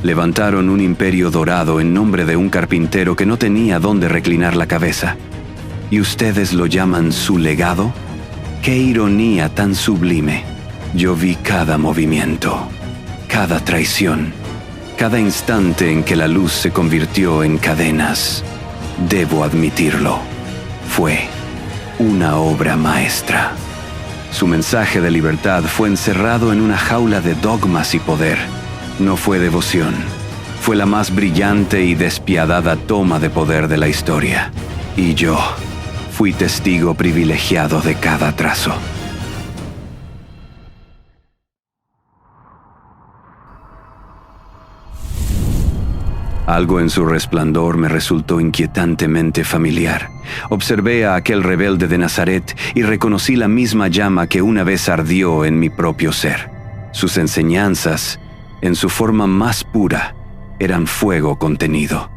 Levantaron un imperio dorado en nombre de un carpintero que no tenía dónde reclinar la cabeza. ¿Y ustedes lo llaman su legado? ¡Qué ironía tan sublime! Yo vi cada movimiento, cada traición, cada instante en que la luz se convirtió en cadenas. Debo admitirlo, fue una obra maestra. Su mensaje de libertad fue encerrado en una jaula de dogmas y poder. No fue devoción, fue la más brillante y despiadada toma de poder de la historia. Y yo fui testigo privilegiado de cada trazo. Algo en su resplandor me resultó inquietantemente familiar. Observé a aquel rebelde de Nazaret y reconocí la misma llama que una vez ardió en mi propio ser. Sus enseñanzas, en su forma más pura, eran fuego contenido.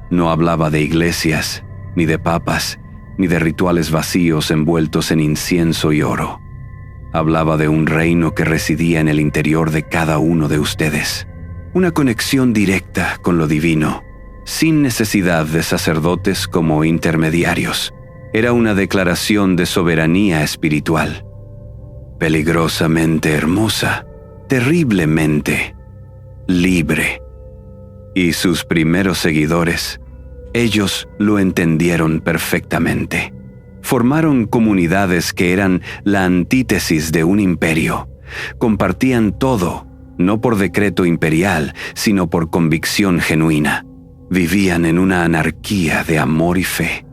No hablaba de iglesias, ni de papas, ni de rituales vacíos envueltos en incienso y oro. Hablaba de un reino que residía en el interior de cada uno de ustedes. Una conexión directa con lo divino, sin necesidad de sacerdotes como intermediarios. Era una declaración de soberanía espiritual. Peligrosamente hermosa, terriblemente libre. Y sus primeros seguidores, ellos lo entendieron perfectamente. Formaron comunidades que eran la antítesis de un imperio. Compartían todo, no por decreto imperial, sino por convicción genuina. Vivían en una anarquía de amor y fe.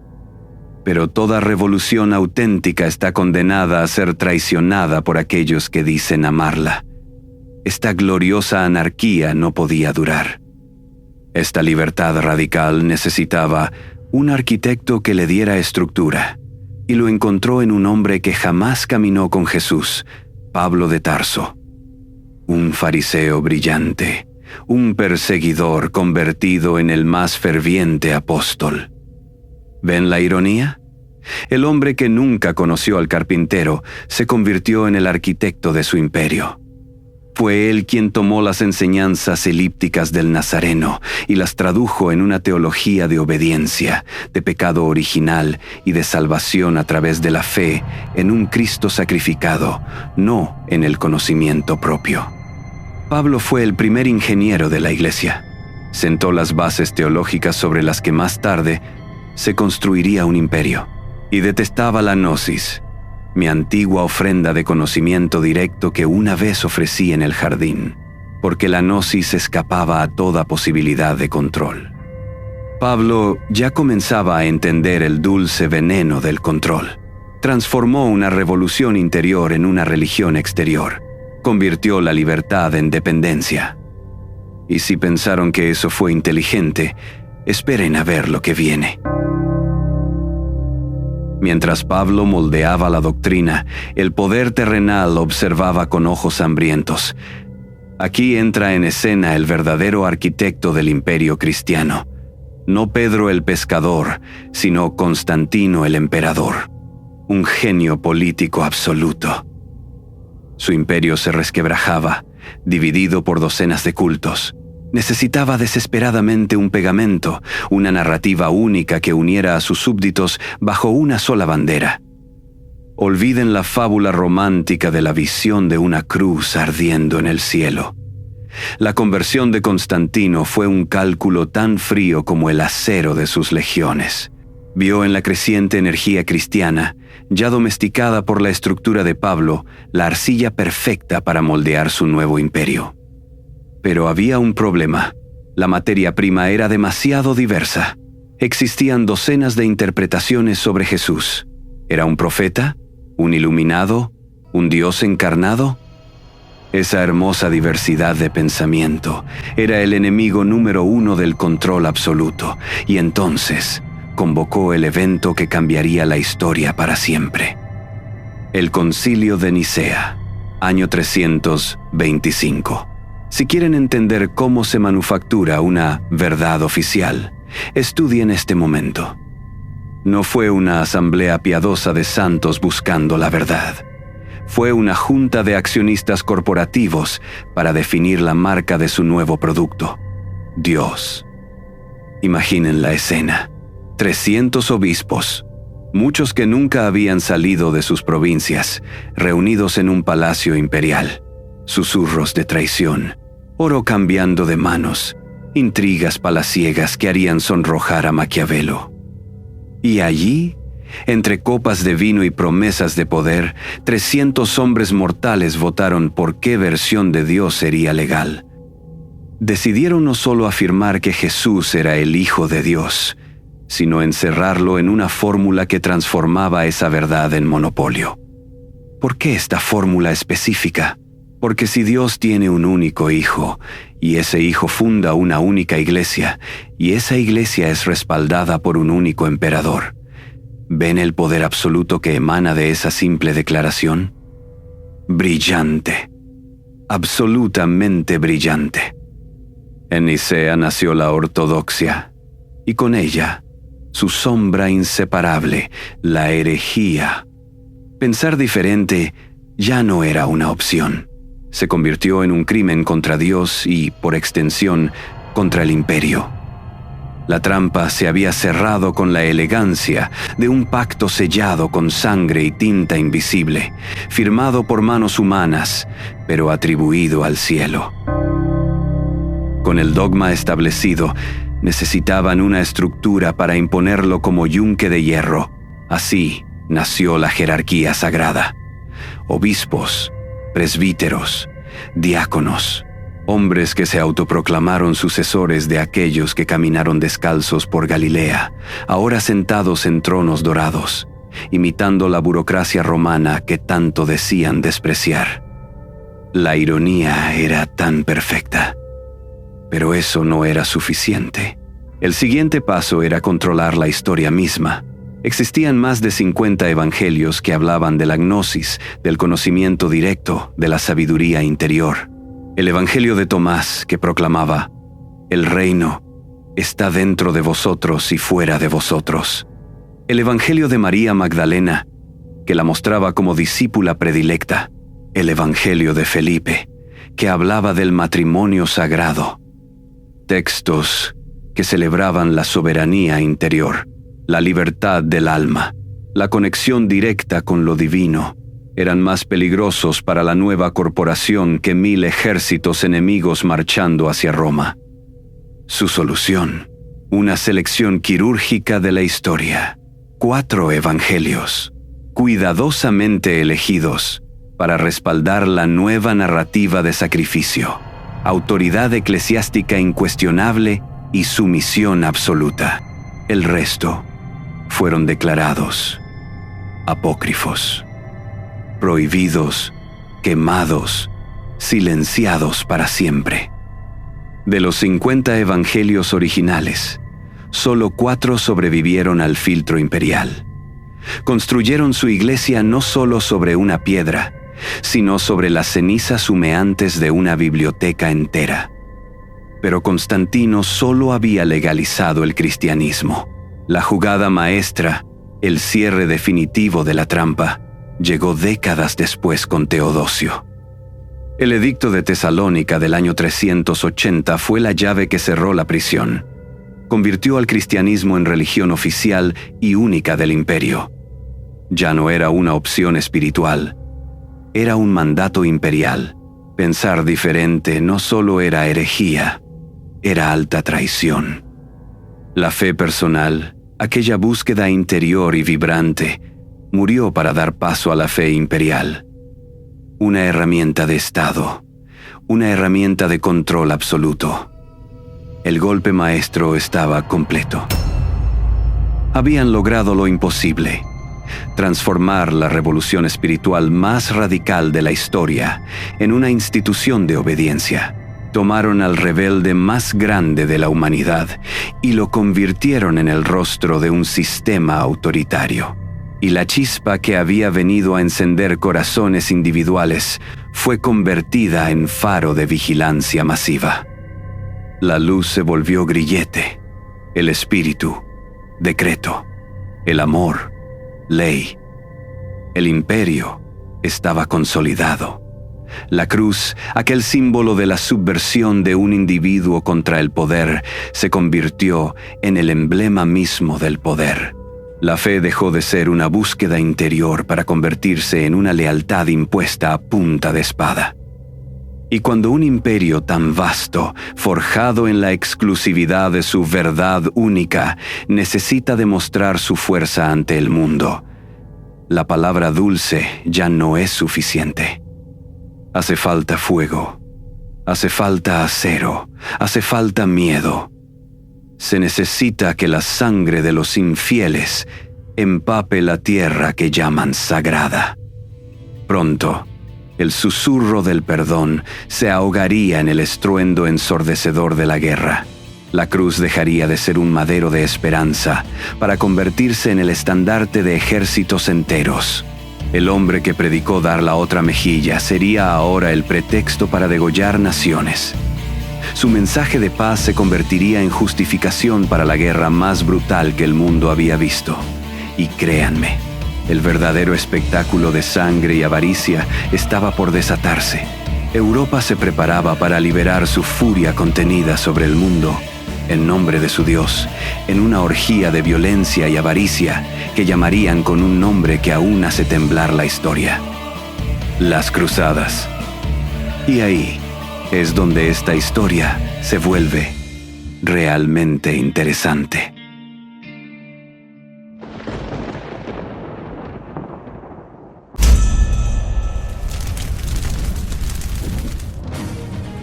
Pero toda revolución auténtica está condenada a ser traicionada por aquellos que dicen amarla. Esta gloriosa anarquía no podía durar. Esta libertad radical necesitaba un arquitecto que le diera estructura, y lo encontró en un hombre que jamás caminó con Jesús, Pablo de Tarso. Un fariseo brillante, un perseguidor convertido en el más ferviente apóstol. ¿Ven la ironía? El hombre que nunca conoció al carpintero se convirtió en el arquitecto de su imperio. Fue él quien tomó las enseñanzas elípticas del Nazareno y las tradujo en una teología de obediencia, de pecado original y de salvación a través de la fe en un Cristo sacrificado, no en el conocimiento propio. Pablo fue el primer ingeniero de la Iglesia. Sentó las bases teológicas sobre las que más tarde se construiría un imperio. Y detestaba la gnosis, mi antigua ofrenda de conocimiento directo que una vez ofrecí en el jardín, porque la gnosis escapaba a toda posibilidad de control. Pablo ya comenzaba a entender el dulce veneno del control. Transformó una revolución interior en una religión exterior. Convirtió la libertad en dependencia. Y si pensaron que eso fue inteligente, esperen a ver lo que viene. Mientras Pablo moldeaba la doctrina, el poder terrenal observaba con ojos hambrientos. Aquí entra en escena el verdadero arquitecto del imperio cristiano. No Pedro el pescador, sino Constantino el emperador. Un genio político absoluto. Su imperio se resquebrajaba, dividido por docenas de cultos. Necesitaba desesperadamente un pegamento, una narrativa única que uniera a sus súbditos bajo una sola bandera. Olviden la fábula romántica de la visión de una cruz ardiendo en el cielo. La conversión de Constantino fue un cálculo tan frío como el acero de sus legiones. Vio en la creciente energía cristiana, ya domesticada por la estructura de Pablo, la arcilla perfecta para moldear su nuevo imperio. Pero había un problema. La materia prima era demasiado diversa. Existían docenas de interpretaciones sobre Jesús. ¿Era un profeta? ¿Un iluminado? ¿Un Dios encarnado? Esa hermosa diversidad de pensamiento era el enemigo número 1 del control absoluto, y entonces convocó el evento que cambiaría la historia para siempre. El Concilio de Nicea, año 325. Si quieren entender cómo se manufactura una verdad oficial, estudien este momento. No fue una asamblea piadosa de santos buscando la verdad. fue una junta de accionistas corporativos para definir la marca de su nuevo producto: Dios. Imaginen la escena: 300 obispos, muchos que nunca habían salido de sus provincias, reunidos en un palacio imperial. Susurros de traición, oro cambiando de manos, intrigas palaciegas que harían sonrojar a Maquiavelo. Y allí, entre copas de vino y promesas de poder, 300 hombres mortales votaron por qué versión de Dios sería legal. Decidieron no solo afirmar que Jesús era el Hijo de Dios, sino encerrarlo en una fórmula que transformaba esa verdad en monopolio. ¿Por qué esta fórmula específica? Porque si Dios tiene un único Hijo, y ese Hijo funda una única iglesia, y esa iglesia es respaldada por un único emperador, ¿ven el poder absoluto que emana de esa simple declaración? Brillante. Absolutamente brillante. En Nicea nació la ortodoxia, y con ella, su sombra inseparable, la herejía. Pensar diferente ya no era una opción. Se convirtió en un crimen contra Dios y, por extensión, contra el imperio. La trampa se había cerrado con la elegancia de un pacto sellado con sangre y tinta invisible, firmado por manos humanas, pero atribuido al cielo. Con el dogma establecido, necesitaban una estructura para imponerlo como yunque de hierro. Así nació la jerarquía sagrada. Obispos, presbíteros, diáconos, hombres que se autoproclamaron sucesores de aquellos que caminaron descalzos por Galilea, ahora sentados en tronos dorados, imitando la burocracia romana que tanto decían despreciar. La ironía era tan perfecta. Pero eso no era suficiente. El siguiente paso era controlar la historia misma. Existían más de 50 evangelios que hablaban de la gnosis, del conocimiento directo, de la sabiduría interior. El evangelio de Tomás, que proclamaba: el reino está dentro de vosotros y fuera de vosotros. El evangelio de María Magdalena, que la mostraba como discípula predilecta. El evangelio de Felipe, que hablaba del matrimonio sagrado. Textos que celebraban la soberanía interior, la libertad del alma, la conexión directa con lo divino, eran más peligrosos para la nueva corporación que 1000 ejércitos enemigos marchando hacia Roma. Su solución: una selección quirúrgica de la historia. 4 evangelios, cuidadosamente elegidos para respaldar la nueva narrativa de sacrificio, autoridad eclesiástica incuestionable y sumisión absoluta. El resto fueron declarados apócrifos, prohibidos, quemados, silenciados para siempre. De los 50 evangelios originales, solo 4 sobrevivieron al filtro imperial. Construyeron su iglesia no solo sobre una piedra, sino sobre las cenizas humeantes de una biblioteca entera. Pero Constantino solo había legalizado el cristianismo. La jugada maestra, el cierre definitivo de la trampa, llegó décadas después con Teodosio. El edicto de Tesalónica del año 380 fue la llave que cerró la prisión. Convirtió al cristianismo en religión oficial y única del imperio. Ya no era una opción espiritual, era un mandato imperial. Pensar diferente no solo era herejía, era alta traición. La fe personal, aquella búsqueda interior y vibrante, murió para dar paso a la fe imperial. Una herramienta de Estado, una herramienta de control absoluto. El golpe maestro estaba completo. Habían logrado lo imposible: transformar la revolución espiritual más radical de la historia en una institución de obediencia. Tomaron al rebelde más grande de la humanidad y lo convirtieron en el rostro de un sistema autoritario. Y la chispa que había venido a encender corazones individuales fue convertida en faro de vigilancia masiva. La luz se volvió grillete, el espíritu, decreto, el amor, ley. El imperio, estaba consolidado. La cruz, aquel símbolo de la subversión de un individuo contra el poder, se convirtió en el emblema mismo del poder. La fe dejó de ser una búsqueda interior para convertirse en una lealtad impuesta a punta de espada. Y cuando un imperio tan vasto, forjado en la exclusividad de su verdad única, necesita demostrar su fuerza ante el mundo, la palabra dulce ya no es suficiente. Hace falta fuego, hace falta acero, hace falta miedo. Se necesita que la sangre de los infieles empape la tierra que llaman sagrada. Pronto, el susurro del perdón se ahogaría en el estruendo ensordecedor de la guerra. La cruz dejaría de ser un madero de esperanza para convertirse en el estandarte de ejércitos enteros. El hombre que predicó dar la otra mejilla sería ahora el pretexto para degollar naciones. Su mensaje de paz se convertiría en justificación para la guerra más brutal que el mundo había visto. Y créanme, el verdadero espectáculo de sangre y avaricia estaba por desatarse. Europa se preparaba para liberar su furia contenida sobre el mundo, en nombre de su Dios, en una orgía de violencia y avaricia que llamarían con un nombre que aún hace temblar la historia: las Cruzadas. Y ahí es donde esta historia se vuelve realmente interesante.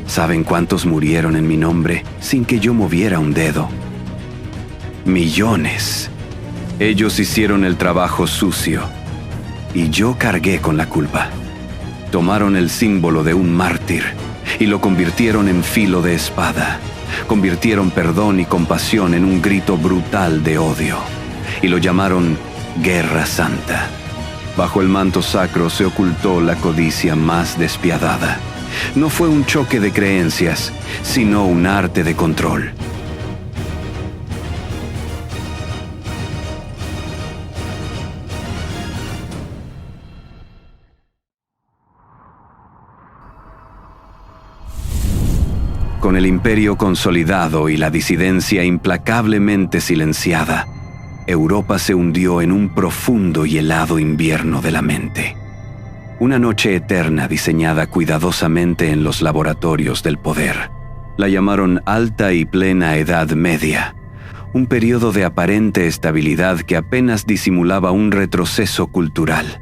¿Saben cuántos murieron en mi nombre sin que yo moviera un dedo? Millones. Ellos hicieron el trabajo sucio y yo cargué con la culpa. Tomaron el símbolo de un mártir y lo convirtieron en filo de espada. Convirtieron perdón y compasión en un grito brutal de odio y lo llamaron Guerra Santa. Bajo el manto sacro se ocultó la codicia más despiadada. No fue un choque de creencias, sino un arte de control. Con el imperio consolidado y la disidencia implacablemente silenciada, Europa se hundió en un profundo y helado invierno de la mente. Una noche eterna diseñada cuidadosamente en los laboratorios del poder. La llamaron Alta y Plena Edad Media, un periodo de aparente estabilidad que apenas disimulaba un retroceso cultural.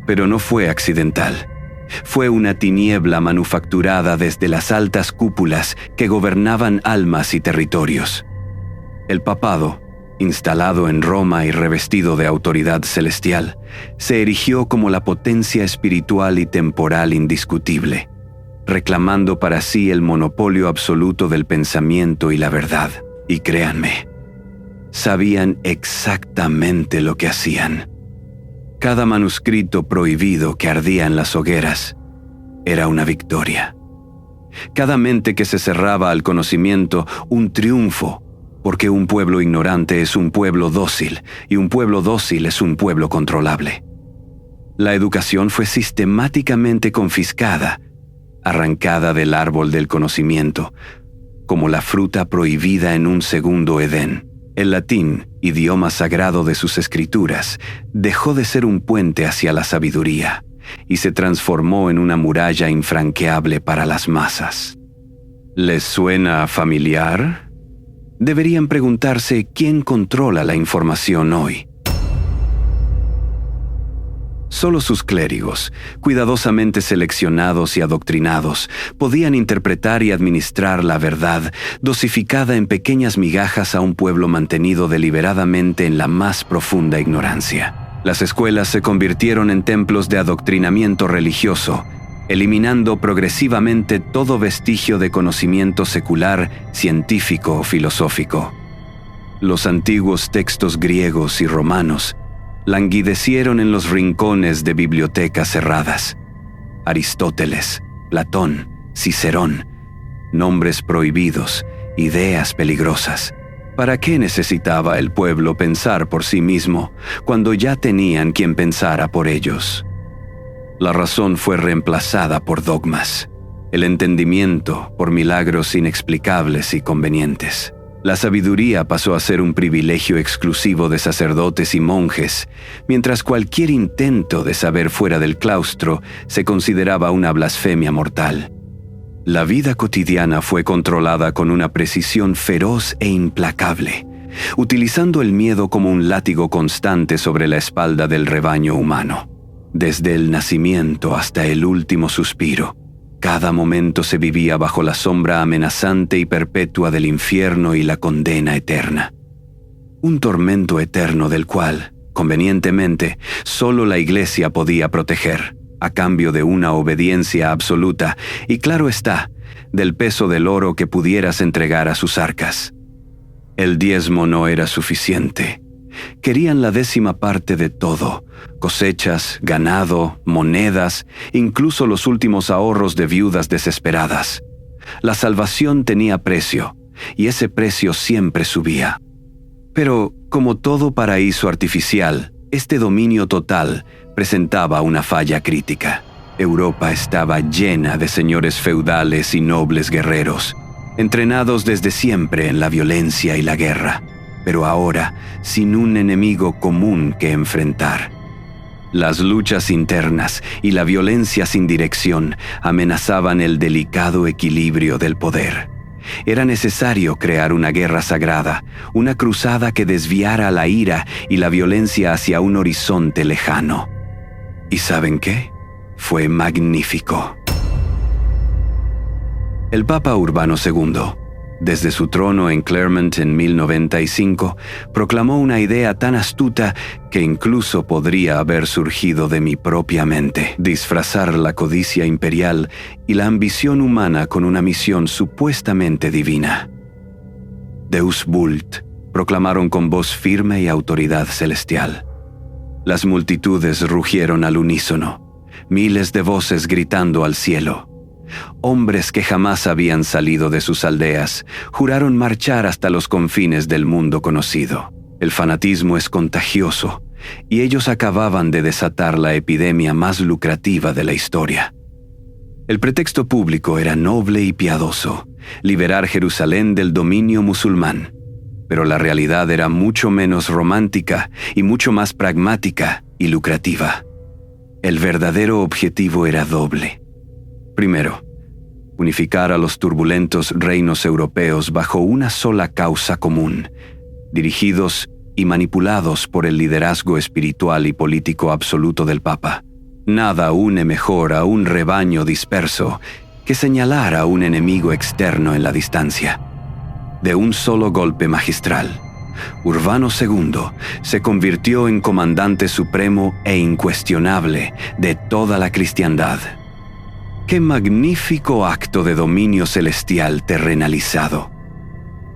Pero no fue accidental. Fue una tiniebla manufacturada desde las altas cúpulas que gobernaban almas y territorios. El papado, instalado en Roma y revestido de autoridad celestial, se erigió como la potencia espiritual y temporal indiscutible, reclamando para sí el monopolio absoluto del pensamiento y la verdad. Y créanme, sabían exactamente lo que hacían. Cada manuscrito prohibido que ardía en las hogueras era una victoria. Cada mente que se cerraba al conocimiento, un triunfo, porque un pueblo ignorante es un pueblo dócil y un pueblo dócil es un pueblo controlable. La educación fue sistemáticamente confiscada, arrancada del árbol del conocimiento, como la fruta prohibida en un segundo Edén. El latín, idioma sagrado de sus escrituras, dejó de ser un puente hacia la sabiduría y se transformó en una muralla infranqueable para las masas. ¿Les suena familiar? Deberían preguntarse quién controla la información hoy. Solo sus clérigos, cuidadosamente seleccionados y adoctrinados, podían interpretar y administrar la verdad, dosificada en pequeñas migajas a un pueblo mantenido deliberadamente en la más profunda ignorancia. Las escuelas se convirtieron en templos de adoctrinamiento religioso, eliminando progresivamente todo vestigio de conocimiento secular, científico o filosófico. Los antiguos textos griegos y romanos languidecieron en los rincones de bibliotecas cerradas. Aristóteles, Platón, Cicerón, nombres prohibidos, ideas peligrosas. ¿Para qué necesitaba el pueblo pensar por sí mismo cuando ya tenían quien pensara por ellos? La razón fue reemplazada por dogmas, el entendimiento por milagros inexplicables y convenientes. La sabiduría pasó a ser un privilegio exclusivo de sacerdotes y monjes, mientras cualquier intento de saber fuera del claustro se consideraba una blasfemia mortal. La vida cotidiana fue controlada con una precisión feroz e implacable, utilizando el miedo como un látigo constante sobre la espalda del rebaño humano. Desde el nacimiento hasta el último suspiro, cada momento se vivía bajo la sombra amenazante y perpetua del infierno y la condena eterna. Un tormento eterno del cual, convenientemente, solo la Iglesia podía proteger, a cambio de una obediencia absoluta y, claro está, del peso del oro que pudieras entregar a sus arcas. El diezmo no era suficiente. Querían la 10ª parte de todo: cosechas, ganado, monedas, incluso los últimos ahorros de viudas desesperadas. La salvación tenía precio, y ese precio siempre subía. Pero, como todo paraíso artificial, este dominio total presentaba una falla crítica. Europa estaba llena de señores feudales y nobles guerreros, entrenados desde siempre en la violencia y la guerra, pero ahora sin un enemigo común que enfrentar. Las luchas internas y la violencia sin dirección amenazaban el delicado equilibrio del poder. Era necesario crear una guerra sagrada, una cruzada que desviara la ira y la violencia hacia un horizonte lejano. ¿Y saben qué? Fue magnífico. El Papa Urbano II, desde su trono en Clermont en 1095, proclamó una idea tan astuta que incluso podría haber surgido de mi propia mente: disfrazar la codicia imperial y la ambición humana con una misión supuestamente divina. Deus Vult, proclamaron con voz firme y autoridad celestial. Las multitudes rugieron al unísono, miles de voces gritando al cielo. Hombres que jamás habían salido de sus aldeas juraron marchar hasta los confines del mundo conocido. El fanatismo es contagioso, y ellos acababan de desatar la epidemia más lucrativa de la historia. El pretexto público era noble y piadoso: liberar Jerusalén del dominio musulmán. Pero la realidad era mucho menos romántica y mucho más pragmática y lucrativa. El verdadero objetivo era doble. Primero, unificar a los turbulentos reinos europeos bajo una sola causa común, dirigidos y manipulados por el liderazgo espiritual y político absoluto del Papa. Nada une mejor a un rebaño disperso que señalar a un enemigo externo en la distancia. De un solo golpe magistral, Urbano II se convirtió en comandante supremo e incuestionable de toda la cristiandad. ¡Qué magnífico acto de dominio celestial terrenalizado!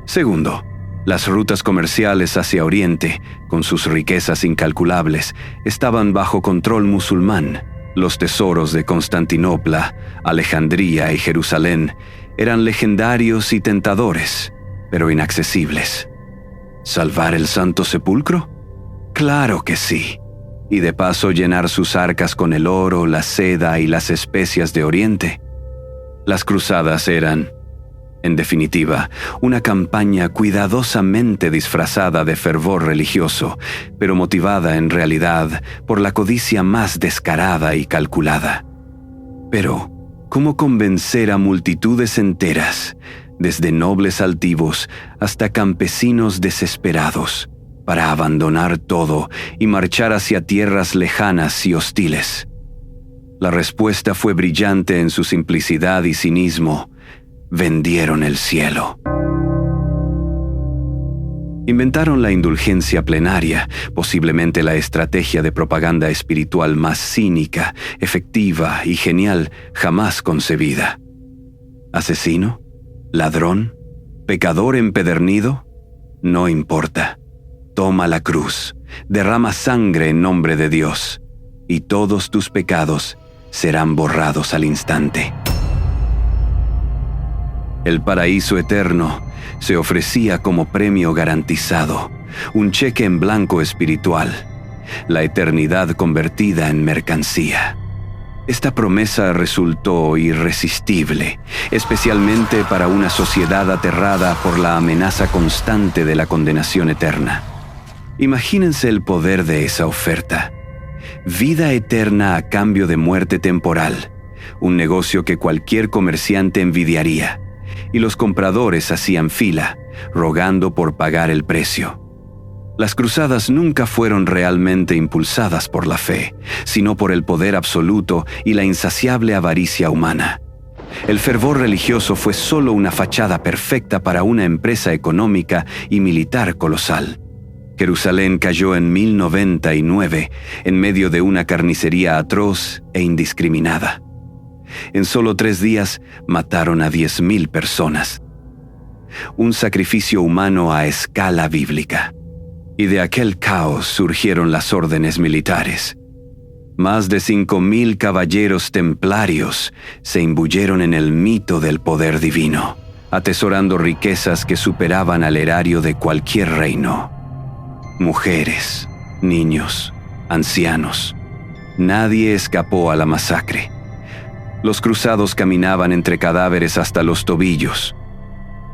Segundo, las rutas comerciales hacia Oriente, con sus riquezas incalculables, estaban bajo control musulmán. Los tesoros de Constantinopla, Alejandría y Jerusalén eran legendarios y tentadores, pero inaccesibles. ¿Salvar el Santo Sepulcro? ¡Claro que sí! Y de paso llenar sus arcas con el oro, la seda y las especias de Oriente. Las cruzadas eran, en definitiva, una campaña cuidadosamente disfrazada de fervor religioso, pero motivada en realidad por la codicia más descarada y calculada. Pero, ¿cómo convencer a multitudes enteras, desde nobles altivos hasta campesinos desesperados, para abandonar todo y marchar hacia tierras lejanas y hostiles? La respuesta fue brillante en su simplicidad y cinismo: vendieron el cielo. Inventaron la indulgencia plenaria, posiblemente la estrategia de propaganda espiritual más cínica, efectiva y genial jamás concebida. ¿Asesino? ¿Ladrón? ¿Pecador empedernido? No importa. Toma la cruz, derrama sangre en nombre de Dios, y todos tus pecados serán borrados al instante. El paraíso eterno se ofrecía como premio garantizado, un cheque en blanco espiritual, la eternidad convertida en mercancía. Esta promesa resultó irresistible, especialmente para una sociedad aterrada por la amenaza constante de la condenación eterna. Imagínense el poder de esa oferta. Vida eterna a cambio de muerte temporal, un negocio que cualquier comerciante envidiaría, y los compradores hacían fila, rogando por pagar el precio. Las cruzadas nunca fueron realmente impulsadas por la fe, sino por el poder absoluto y la insaciable avaricia humana. El fervor religioso fue solo una fachada perfecta para una empresa económica y militar colosal. Jerusalén cayó en 1099 en medio de una carnicería atroz e indiscriminada. En solo 3 días mataron a 10,000 personas. Un sacrificio humano a escala bíblica. Y de aquel caos surgieron las órdenes militares. Más de 5,000 caballeros templarios se imbuyeron en el mito del poder divino, atesorando riquezas que superaban al erario de cualquier reino. Mujeres, niños, ancianos. Nadie escapó a la masacre. Los cruzados caminaban entre cadáveres hasta los tobillos.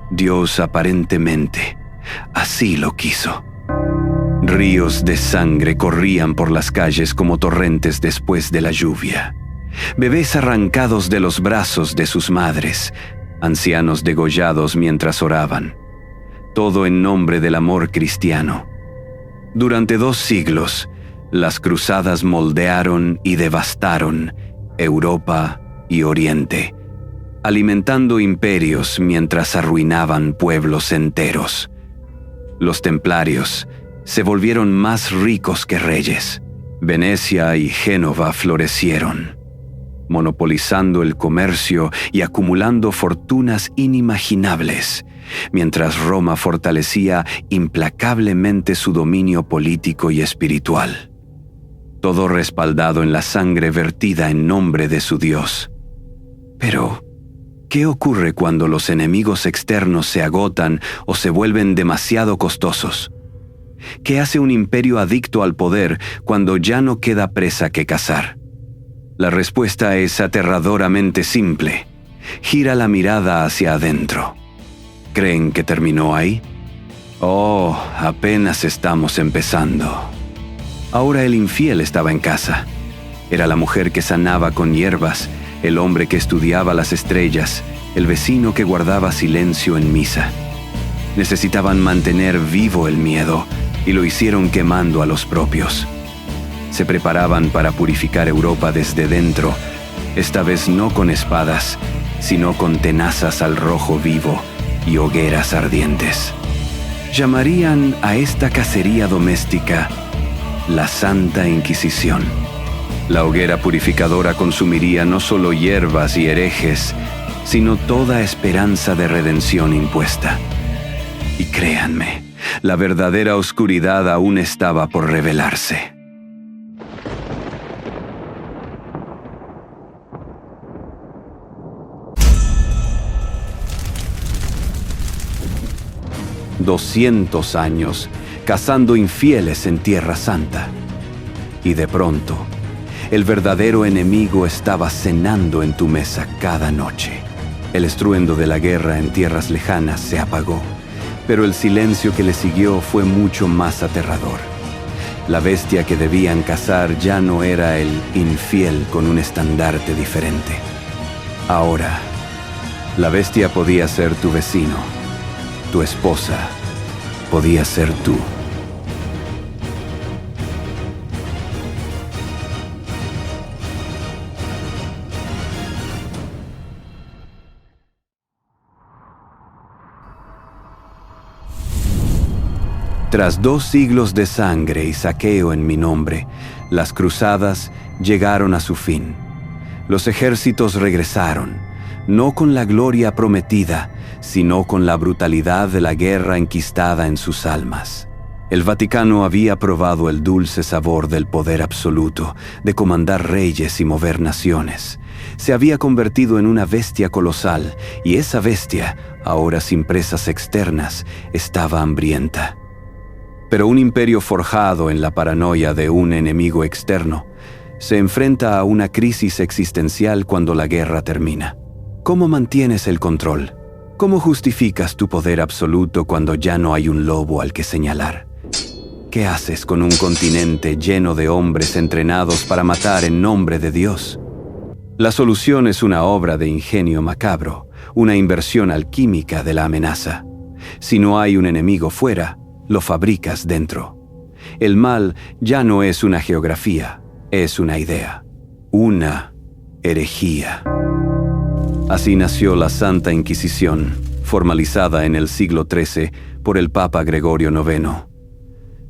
Dios aparentemente así lo quiso. Ríos de sangre corrían por las calles como torrentes después de la lluvia. Bebés arrancados de los brazos de sus madres, ancianos degollados mientras oraban. Todo en nombre del amor cristiano. Durante 2 siglos, las cruzadas moldearon y devastaron Europa y Oriente, alimentando imperios mientras arruinaban pueblos enteros. Los templarios se volvieron más ricos que reyes. Venecia y Génova florecieron, monopolizando el comercio y acumulando fortunas inimaginables, mientras Roma fortalecía implacablemente su dominio político y espiritual. Todo respaldado en la sangre vertida en nombre de su Dios. Pero, ¿qué ocurre cuando los enemigos externos se agotan o se vuelven demasiado costosos? ¿Qué hace un imperio adicto al poder cuando ya no queda presa que cazar? La respuesta es aterradoramente simple. Gira la mirada hacia adentro. ¿Creen que terminó ahí? Oh, apenas estamos empezando. Ahora el infiel estaba en casa. Era la mujer que sanaba con hierbas, el hombre que estudiaba las estrellas, el vecino que guardaba silencio en misa. Necesitaban mantener vivo el miedo, y lo hicieron quemando a los propios. Se preparaban para purificar Europa desde dentro, esta vez no con espadas, sino con tenazas al rojo vivo y hogueras ardientes. Llamarían a esta cacería doméstica la Santa Inquisición. La hoguera purificadora consumiría no solo hierbas y herejes, sino toda esperanza de redención impuesta. Y créanme, la verdadera oscuridad aún estaba por revelarse. «200 años cazando infieles en Tierra Santa. Y de pronto, el verdadero enemigo estaba cenando en tu mesa cada noche. El estruendo de la guerra en tierras lejanas se apagó, pero el silencio que le siguió fue mucho más aterrador. La bestia que debían cazar ya no era el infiel con un estandarte diferente. Ahora, la bestia podía ser tu vecino, tu esposa, podía ser tú. Tras 2 siglos de sangre y saqueo en mi nombre, las cruzadas llegaron a su fin. Los ejércitos regresaron, no con la gloria prometida, sino con la brutalidad de la guerra enquistada en sus almas. El Vaticano había probado el dulce sabor del poder absoluto, de comandar reyes y mover naciones. Se había convertido en una bestia colosal, y esa bestia, ahora sin presas externas, estaba hambrienta. Pero un imperio forjado en la paranoia de un enemigo externo Se enfrenta a una crisis existencial cuando la guerra termina. ¿Cómo mantienes el control? ¿Cómo justificas tu poder absoluto cuando ya no hay un lobo al que señalar? ¿Qué haces con un continente lleno de hombres entrenados para matar en nombre de Dios? La solución es una obra de ingenio macabro, una inversión alquímica de la amenaza. Si no hay un enemigo fuera, lo fabricas dentro. El mal ya no es una geografía, es una idea, una herejía. Así nació la Santa Inquisición, formalizada en el siglo XIII por el Papa Gregorio IX.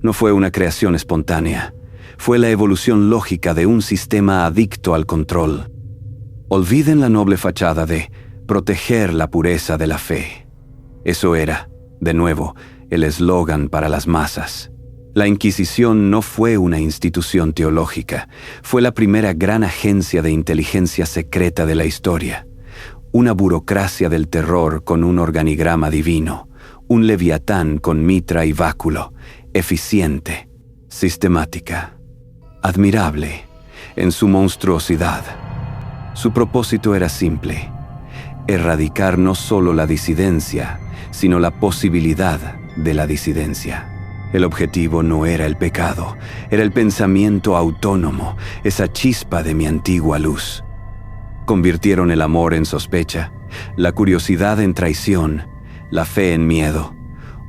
No fue una creación espontánea, fue la evolución lógica de un sistema adicto al control. Olviden la noble fachada de proteger la pureza de la fe. Eso era, de nuevo, el eslogan para las masas. La Inquisición no fue una institución teológica, fue la primera gran agencia de inteligencia secreta de la historia. Una burocracia del terror con un organigrama divino, un leviatán con mitra y báculo, eficiente, sistemática, admirable en su monstruosidad. Su propósito era simple: erradicar no solo la disidencia, sino la posibilidad de la disidencia. El objetivo no era el pecado, era el pensamiento autónomo, esa chispa de mi antigua luz. Convirtieron el amor en sospecha, la curiosidad en traición, la fe en miedo.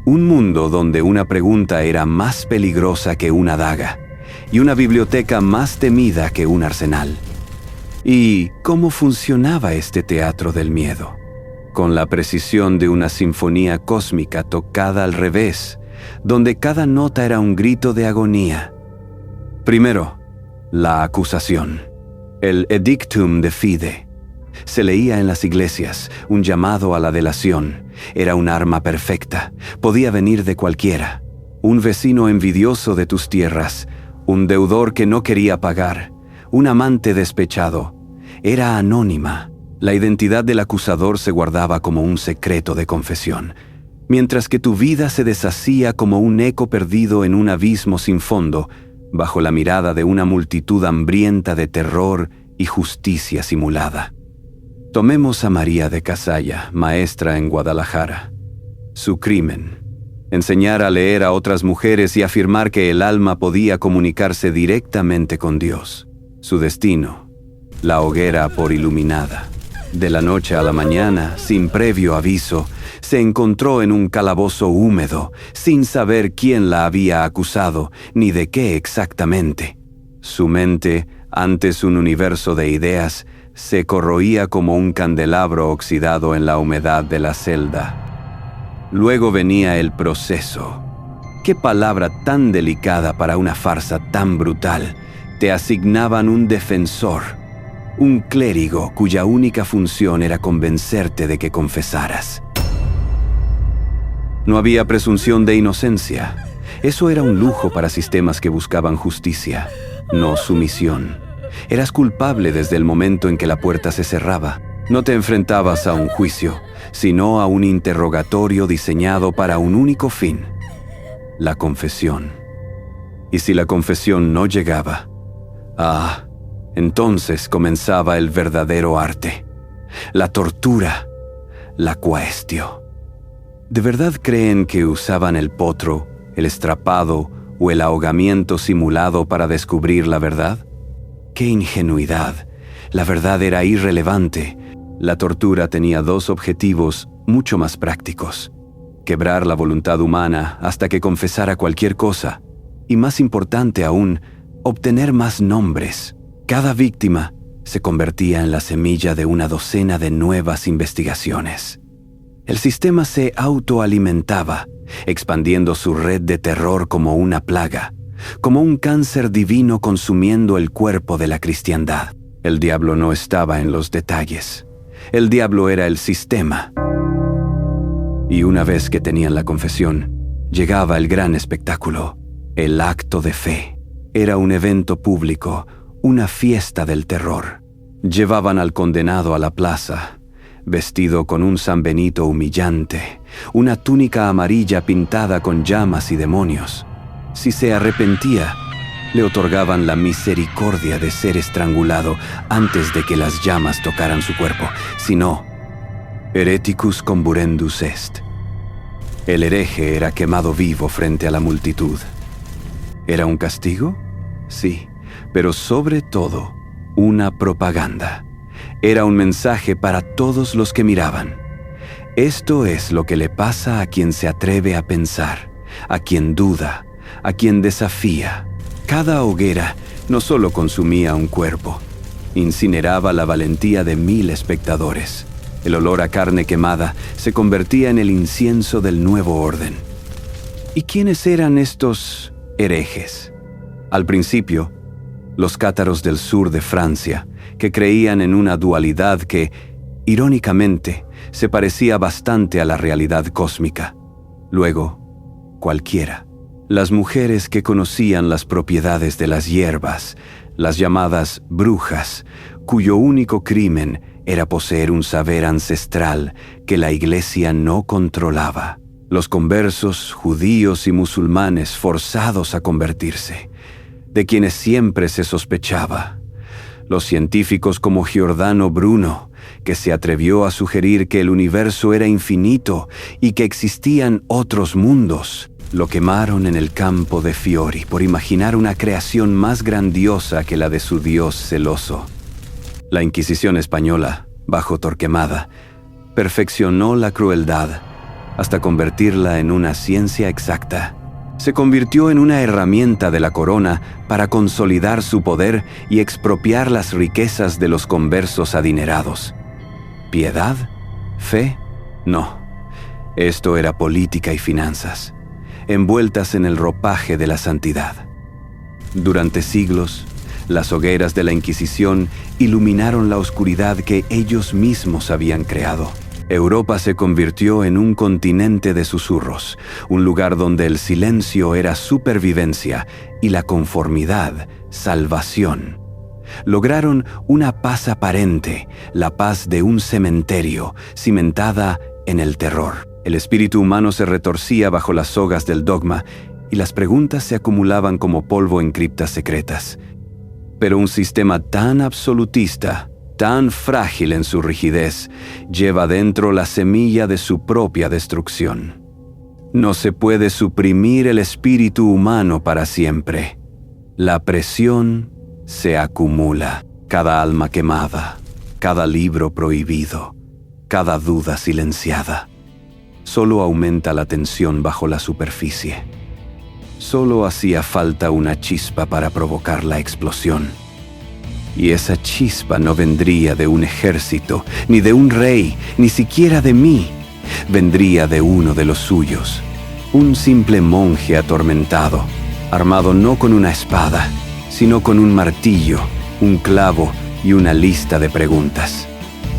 Un mundo donde una pregunta era más peligrosa que una daga y una biblioteca más temida que un arsenal. ¿Y cómo funcionaba este teatro del miedo? Con la precisión de una sinfonía cósmica tocada al revés, donde cada nota era un grito de agonía. Primero, la acusación. El Edictum de Fide. Se leía en las iglesias, un llamado a la delación. Era un arma perfecta, podía venir de cualquiera. Un vecino envidioso de tus tierras, un deudor que no quería pagar, un amante despechado. Era anónima. La identidad del acusador se guardaba como un secreto de confesión, mientras que tu vida se deshacía como un eco perdido en un abismo sin fondo, bajo la mirada de una multitud hambrienta de terror y justicia simulada. Tomemos a María de Casalla, maestra en Guadalajara. Su crimen: enseñar a leer a otras mujeres y afirmar que el alma podía comunicarse directamente con Dios. Su destino: la hoguera por iluminada. De la noche a la mañana, sin previo aviso, se encontró en un calabozo húmedo, sin saber quién la había acusado, ni de qué exactamente. Su mente, antes un universo de ideas, se corroía como un candelabro oxidado en la humedad de la celda. Luego venía el proceso. ¿Qué palabra tan delicada para una farsa tan brutal? Te asignaban un defensor, un clérigo cuya única función era convencerte de que confesaras. No había presunción de inocencia. Eso era un lujo para sistemas que buscaban justicia, no sumisión. Eras culpable desde el momento en que la puerta se cerraba. No te enfrentabas a un juicio, sino a un interrogatorio diseñado para un único fin: la confesión. Y si la confesión no llegaba, entonces comenzaba el verdadero arte: la tortura, la quaestio. ¿De verdad creen que usaban el potro, el estrapado o el ahogamiento simulado para descubrir la verdad? ¡Qué ingenuidad! La verdad era irrelevante. La tortura tenía dos objetivos mucho más prácticos: quebrar la voluntad humana hasta que confesara cualquier cosa, y más importante aún, obtener más nombres. Cada víctima se convertía en la semilla de una docena de nuevas investigaciones. El sistema se autoalimentaba, expandiendo su red de terror como una plaga, como un cáncer divino consumiendo el cuerpo de la cristiandad. El diablo no estaba en los detalles. El diablo era el sistema. Y una vez que tenían la confesión, llegaba el gran espectáculo: el acto de fe. Era un evento público, una fiesta del terror. Llevaban al condenado a la plaza, vestido con un San Benito humillante, una túnica amarilla pintada con llamas y demonios. Si se arrepentía, le otorgaban la misericordia de ser estrangulado antes de que las llamas tocaran su cuerpo, sino hereticus comburendus est. El hereje era quemado vivo frente a la multitud. ¿Era un castigo? Sí, pero sobre todo, una propaganda. Era un mensaje para todos los que miraban. Esto es lo que le pasa a quien se atreve a pensar, a quien duda, a quien desafía. Cada hoguera no solo consumía un cuerpo, incineraba la valentía de 1000 espectadores. El olor a carne quemada se convertía en el incienso del nuevo orden. ¿Y quiénes eran estos herejes? Al principio, los cátaros del sur de Francia, que creían en una dualidad que, irónicamente, se parecía bastante a la realidad cósmica. Luego, cualquiera. Las mujeres que conocían las propiedades de las hierbas, las llamadas brujas, cuyo único crimen era poseer un saber ancestral que la Iglesia no controlaba. Los conversos, judíos y musulmanes forzados a convertirse, de quienes siempre se sospechaba. Los científicos como Giordano Bruno, que se atrevió a sugerir que el universo era infinito y que existían otros mundos, lo quemaron en el campo de Fiori por imaginar una creación más grandiosa que la de su Dios celoso. La Inquisición española, bajo Torquemada, perfeccionó la crueldad hasta convertirla en una ciencia exacta. Se convirtió en una herramienta de la corona para consolidar su poder y expropiar las riquezas de los conversos adinerados. ¿Piedad? ¿Fe? No. Esto era política y finanzas, envueltas en el ropaje de la santidad. Durante siglos, las hogueras de la Inquisición iluminaron la oscuridad que ellos mismos habían creado. Europa se convirtió en un continente de susurros, un lugar donde el silencio era supervivencia y la conformidad, salvación. Lograron una paz aparente, la paz de un cementerio, cimentada en el terror. El espíritu humano se retorcía bajo las sogas del dogma y las preguntas se acumulaban como polvo en criptas secretas. Pero un sistema tan absolutista, tan frágil en su rigidez, lleva dentro la semilla de su propia destrucción. No se puede suprimir el espíritu humano para siempre. La presión se acumula. Cada alma quemada, cada libro prohibido, cada duda silenciada. Solo aumenta la tensión bajo la superficie. Solo hacía falta una chispa para provocar la explosión. Y esa chispa no vendría de un ejército, ni de un rey, ni siquiera de mí. Vendría de uno de los suyos, un simple monje atormentado, armado no con una espada, sino con un martillo, un clavo y una lista de preguntas.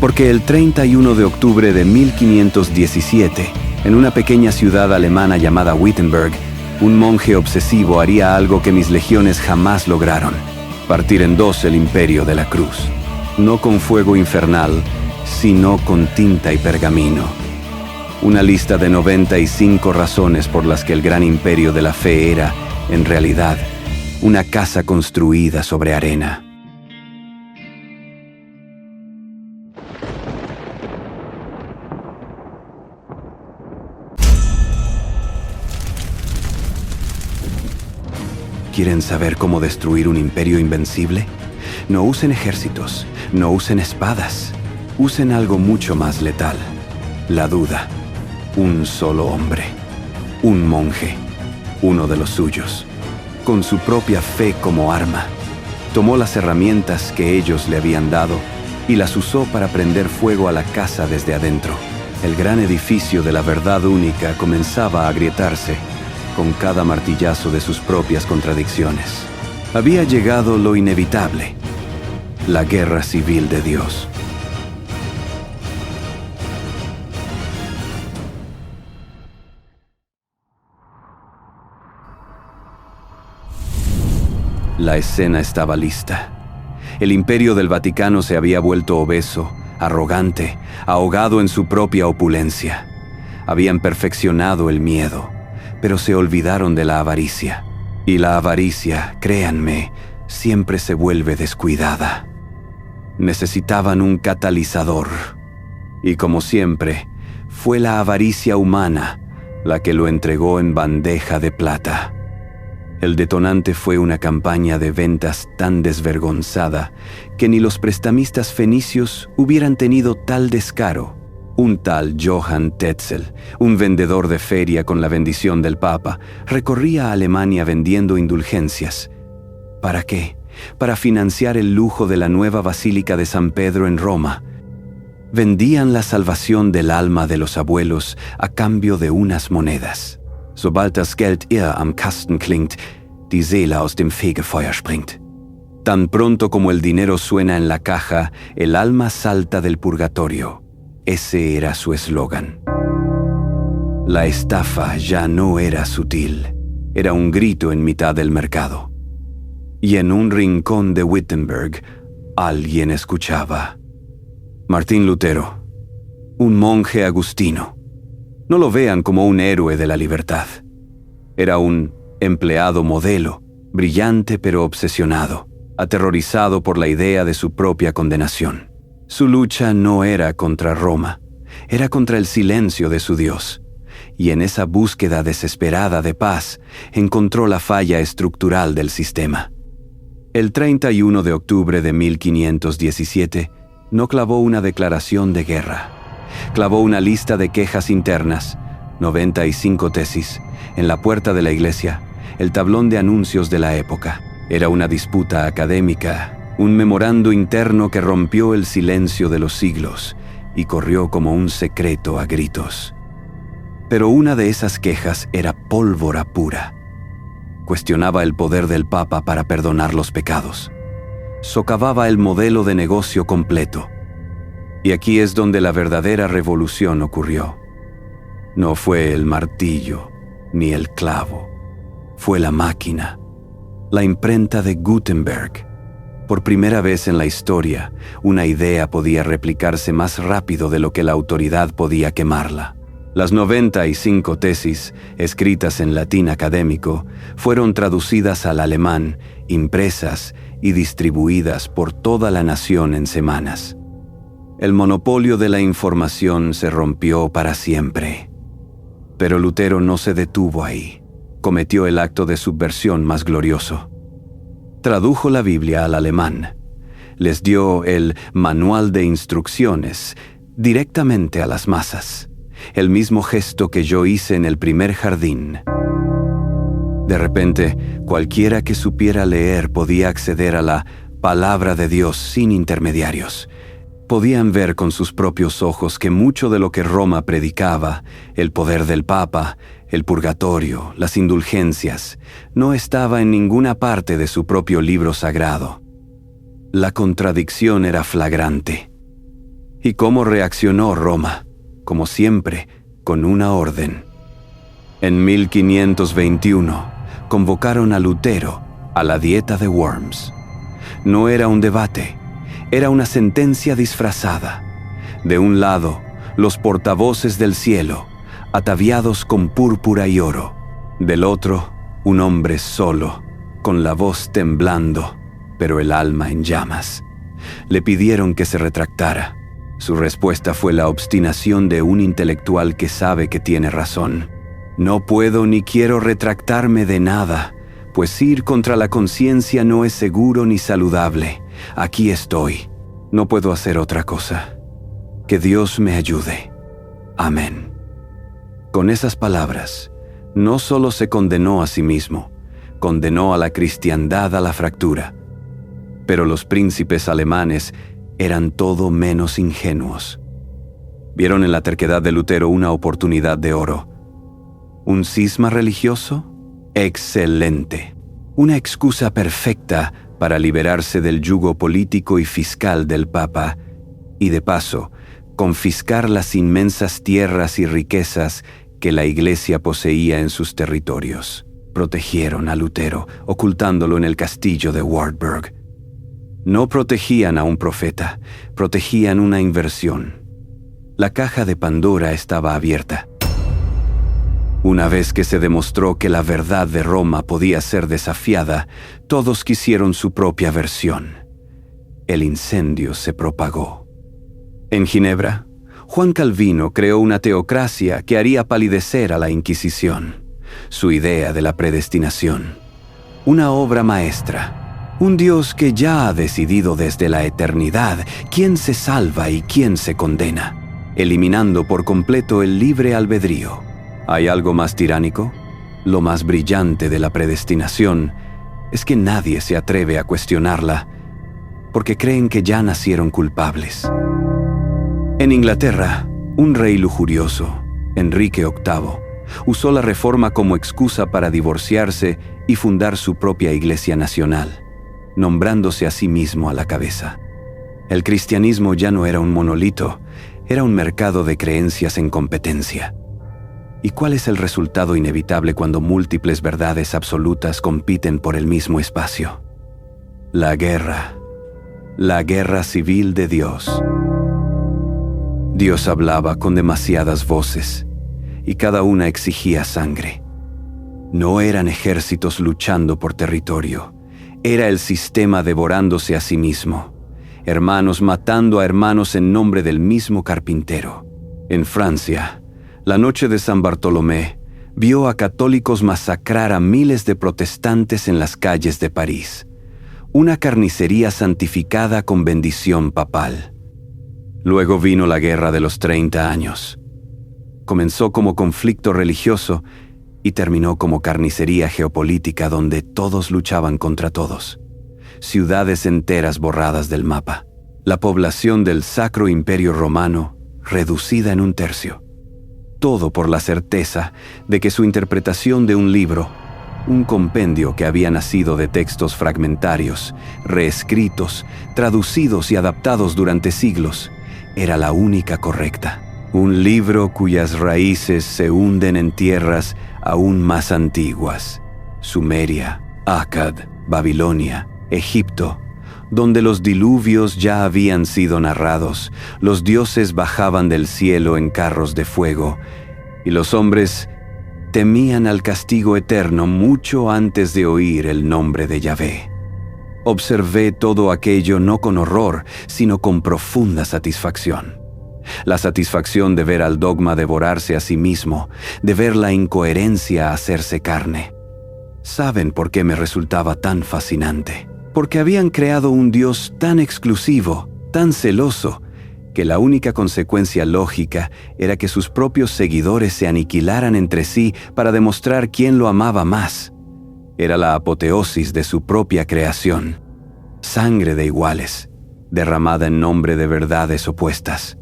Porque el 31 de octubre de 1517, en una pequeña ciudad alemana llamada Wittenberg, un monje obsesivo haría algo que mis legiones jamás lograron: partir en dos el imperio de la cruz. No con fuego infernal, sino con tinta y pergamino. Una lista de 95 razones por las que el gran imperio de la fe era, en realidad, una casa construida sobre arena. ¿Quieren saber cómo destruir un imperio invencible? No usen ejércitos, no usen espadas. Usen algo mucho más letal: la duda. Un solo hombre, un monje, uno de los suyos, con su propia fe como arma, tomó las herramientas que ellos le habían dado y las usó para prender fuego a la casa desde adentro. El gran edificio de la verdad única comenzaba a agrietarse con cada martillazo de sus propias contradicciones. Había llegado lo inevitable: la guerra civil de Dios. La escena estaba lista. El imperio del Vaticano se había vuelto obeso, arrogante, ahogado en su propia opulencia. Habían perfeccionado el miedo, pero se olvidaron de la avaricia. Y la avaricia, créanme, siempre se vuelve descuidada. Necesitaban un catalizador. Y como siempre, fue la avaricia humana la que lo entregó en bandeja de plata. El detonante fue una campaña de ventas tan desvergonzada que ni los prestamistas fenicios hubieran tenido tal descaro. Un tal Johann Tetzel, un vendedor de feria con la bendición del Papa, recorría Alemania vendiendo indulgencias. ¿Para qué? Para financiar el lujo de la nueva Basílica de San Pedro en Roma. Vendían la salvación del alma de los abuelos a cambio de unas monedas. Sobald das Geld ihr am Kasten klingt, die Seele aus dem Fegefeuer springt. Tan pronto como el dinero suena en la caja, el alma salta del purgatorio. Ese era su eslogan. La estafa ya no era sutil, era un grito en mitad del mercado. Y en un rincón de Wittenberg, alguien escuchaba. Martín Lutero, un monje agustino. No lo vean como un héroe de la libertad. Era un empleado modelo, brillante pero obsesionado, aterrorizado por la idea de su propia condenación. Su lucha no era contra Roma, era contra el silencio de su Dios. Y en esa búsqueda desesperada de paz, encontró la falla estructural del sistema. El 31 de octubre de 1517, no clavó una declaración de guerra. Clavó una lista de quejas internas, 95 tesis, en la puerta de la iglesia, el tablón de anuncios de la época. Era una disputa académica, un memorando interno que rompió el silencio de los siglos y corrió como un secreto a gritos. Pero una de esas quejas era pólvora pura. Cuestionaba el poder del Papa para perdonar los pecados. Socavaba el modelo de negocio completo. Y aquí es donde la verdadera revolución ocurrió. No fue el martillo ni el clavo. Fue la máquina, la imprenta de Gutenberg. Por primera vez en la historia, una idea podía replicarse más rápido de lo que la autoridad podía quemarla. Las 95 tesis, escritas en latín académico, fueron traducidas al alemán, impresas y distribuidas por toda la nación en semanas. El monopolio de la información se rompió para siempre. Pero Lutero no se detuvo ahí. Cometió el acto de subversión más glorioso. Tradujo la Biblia al alemán. Les dio el manual de instrucciones directamente a las masas. El mismo gesto que yo hice en el primer jardín. De repente, cualquiera que supiera leer podía acceder a la palabra de Dios sin intermediarios. Podían ver con sus propios ojos que mucho de lo que Roma predicaba, el poder del Papa, el purgatorio, las indulgencias, no estaba en ninguna parte de su propio libro sagrado. La contradicción era flagrante. ¿Y cómo reaccionó Roma? Como siempre, con una orden. En 1521, convocaron a Lutero a la dieta de Worms. No era un debate, era una sentencia disfrazada. De un lado, los portavoces del cielo, ataviados con púrpura y oro. Del otro, un hombre solo, con la voz temblando, pero el alma en llamas. Le pidieron que se retractara. Su respuesta fue la obstinación de un intelectual que sabe que tiene razón. No puedo ni quiero retractarme de nada, pues ir contra la conciencia no es seguro ni saludable. Aquí estoy. No puedo hacer otra cosa. Que Dios me ayude. Amén. Con esas palabras, no solo se condenó a sí mismo, condenó a la cristiandad a la fractura. Pero los príncipes alemanes eran todo menos ingenuos. Vieron en la terquedad de Lutero una oportunidad de oro. ¿Un cisma religioso? Excelente. Una excusa perfecta para liberarse del yugo político y fiscal del Papa y, de paso, confiscar las inmensas tierras y riquezas que la Iglesia poseía en sus territorios. Protegieron a Lutero, ocultándolo en el castillo de Wartburg. No protegían a un profeta, protegían una inversión. La caja de Pandora estaba abierta. Una vez que se demostró que la verdad de Roma podía ser desafiada, todos quisieron su propia versión. El incendio se propagó. En Ginebra, Juan Calvino creó una teocracia que haría palidecer a la Inquisición. Su idea de la predestinación. Una obra maestra. Un Dios que ya ha decidido desde la eternidad quién se salva y quién se condena, eliminando por completo el libre albedrío. ¿Hay algo más tiránico? Lo más brillante de la predestinación es que nadie se atreve a cuestionarla porque creen que ya nacieron culpables. En Inglaterra, un rey lujurioso, Enrique VIII, usó la Reforma como excusa para divorciarse y fundar su propia Iglesia Nacional, nombrándose a sí mismo a la cabeza. El cristianismo ya no era un monolito, era un mercado de creencias en competencia. ¿Y cuál es el resultado inevitable cuando múltiples verdades absolutas compiten por el mismo espacio? La guerra civil de Dios. Dios hablaba con demasiadas voces, y cada una exigía sangre. No eran ejércitos luchando por territorio, era el sistema devorándose a sí mismo, hermanos matando a hermanos en nombre del mismo carpintero. En Francia, la noche de San Bartolomé vio a católicos masacrar a miles de protestantes en las calles de París. Una carnicería santificada con bendición papal. Luego vino la Guerra de los 30 años. Comenzó como conflicto religioso y terminó como carnicería geopolítica donde todos luchaban contra todos. Ciudades enteras borradas del mapa. La población del Sacro Imperio Romano reducida en 1/3. Todo por la certeza de que su interpretación de un libro, un compendio que había nacido de textos fragmentarios, reescritos, traducidos y adaptados durante siglos, era la única correcta. Un libro cuyas raíces se hunden en tierras aún más antiguas. Sumeria, Akkad, Babilonia, Egipto, donde los diluvios ya habían sido narrados, los dioses bajaban del cielo en carros de fuego, y los hombres temían al castigo eterno mucho antes de oír el nombre de Yahvé. Observé todo aquello no con horror, sino con profunda satisfacción. La satisfacción de ver al dogma devorarse a sí mismo, de ver la incoherencia hacerse carne. ¿Saben por qué me resultaba tan fascinante? Porque habían creado un Dios tan exclusivo, tan celoso, que la única consecuencia lógica era que sus propios seguidores se aniquilaran entre sí para demostrar quién lo amaba más. Era la apoteosis de su propia creación. Sangre de iguales, derramada en nombre de verdades opuestas.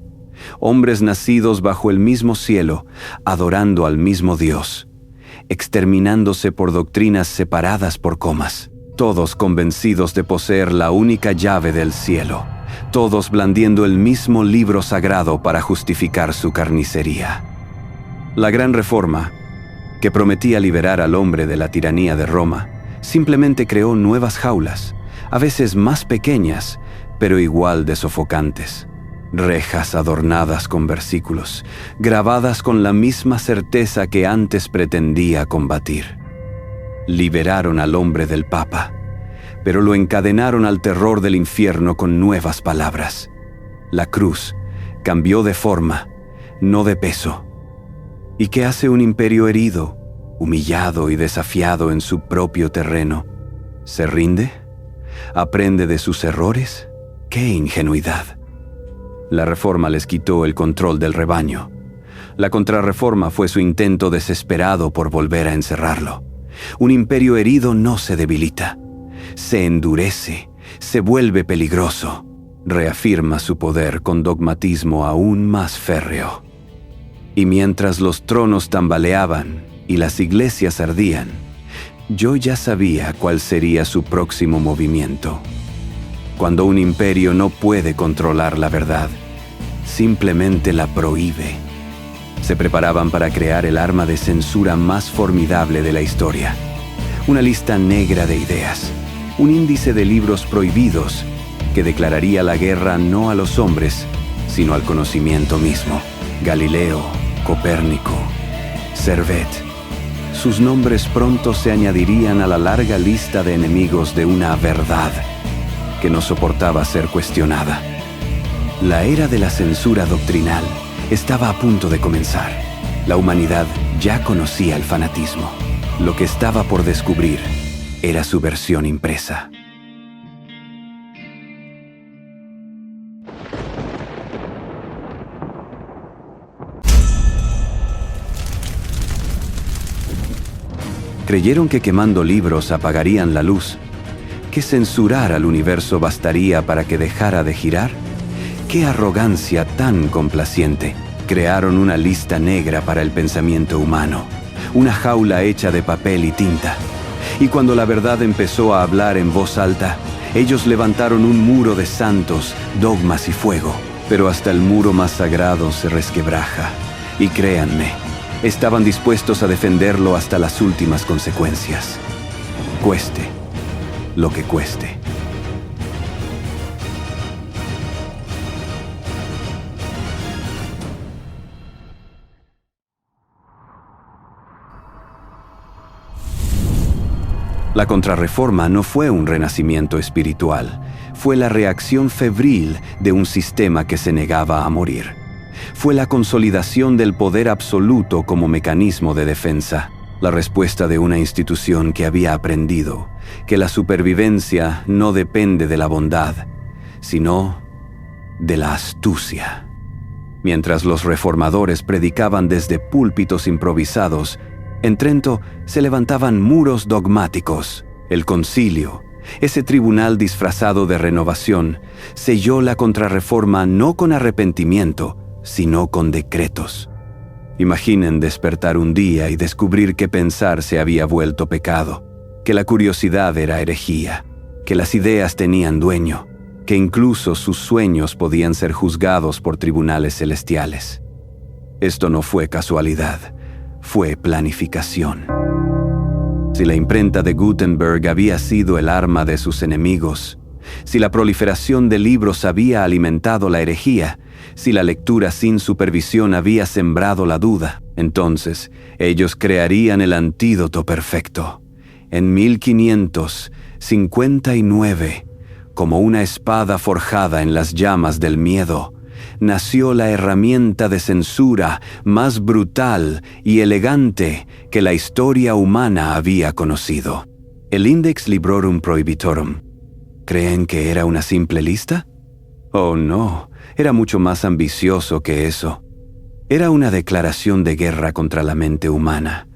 Hombres nacidos bajo el mismo cielo, adorando al mismo Dios, exterminándose por doctrinas separadas por comas, todos convencidos de poseer la única llave del cielo, todos blandiendo el mismo libro sagrado para justificar su carnicería. La Gran Reforma, que prometía liberar al hombre de la tiranía de Roma, simplemente creó nuevas jaulas, a veces más pequeñas, pero igual de sofocantes. Rejas adornadas con versículos, grabadas con la misma certeza que antes pretendía combatir. Liberaron al hombre del Papa, pero lo encadenaron al terror del infierno con nuevas palabras. La cruz cambió de forma, no de peso. ¿Y qué hace un imperio herido, humillado y desafiado en su propio terreno? ¿Se rinde? ¿Aprende de sus errores? ¡Qué ingenuidad! La Reforma les quitó el control del rebaño. La Contrarreforma fue su intento desesperado por volver a encerrarlo. Un imperio herido no se debilita, se endurece, se vuelve peligroso, reafirma su poder con dogmatismo aún más férreo. Y mientras los tronos tambaleaban y las iglesias ardían, yo ya sabía cuál sería su próximo movimiento. Cuando un imperio no puede controlar la verdad, simplemente la prohíbe. Se preparaban para crear el arma de censura más formidable de la historia. Una lista negra de ideas, un índice de libros prohibidos que declararía la guerra no a los hombres, sino al conocimiento mismo. Galileo, Copérnico, Servet, sus nombres pronto se añadirían a la larga lista de enemigos de una verdad que no soportaba ser cuestionada. La era de la censura doctrinal estaba a punto de comenzar. La humanidad ya conocía el fanatismo. Lo que estaba por descubrir era su versión impresa. Creyeron que quemando libros apagarían la luz, que censurar al universo bastaría para que dejara de girar. ¡Qué arrogancia tan complaciente! Crearon una lista negra para el pensamiento humano, una jaula hecha de papel y tinta. Y cuando la verdad empezó a hablar en voz alta, ellos levantaron un muro de santos, dogmas y fuego. Pero hasta el muro más sagrado se resquebraja. Y créanme, estaban dispuestos a defenderlo hasta las últimas consecuencias. Cueste lo que cueste. La Contrarreforma no fue un renacimiento espiritual, fue la reacción febril de un sistema que se negaba a morir. Fue la consolidación del poder absoluto como mecanismo de defensa, la respuesta de una institución que había aprendido que la supervivencia no depende de la bondad, sino de la astucia. Mientras los reformadores predicaban desde púlpitos improvisados, en Trento se levantaban muros dogmáticos. El concilio, ese tribunal disfrazado de renovación, selló la Contrarreforma no con arrepentimiento, sino con decretos. Imaginen despertar un día y descubrir que pensar se había vuelto pecado, que la curiosidad era herejía, que las ideas tenían dueño, que incluso sus sueños podían ser juzgados por tribunales celestiales. Esto no fue casualidad, fue planificación. Si la imprenta de Gutenberg había sido el arma de sus enemigos, si la proliferación de libros había alimentado la herejía, si la lectura sin supervisión había sembrado la duda, entonces ellos crearían el antídoto perfecto. En 1559, como una espada forjada en las llamas del miedo, nació la herramienta de censura más brutal y elegante que la historia humana había conocido. El Index Librorum Prohibitorum. ¿Creen que era una simple lista? Oh, no, era mucho más ambicioso que eso. Era una declaración de guerra contra la mente humana.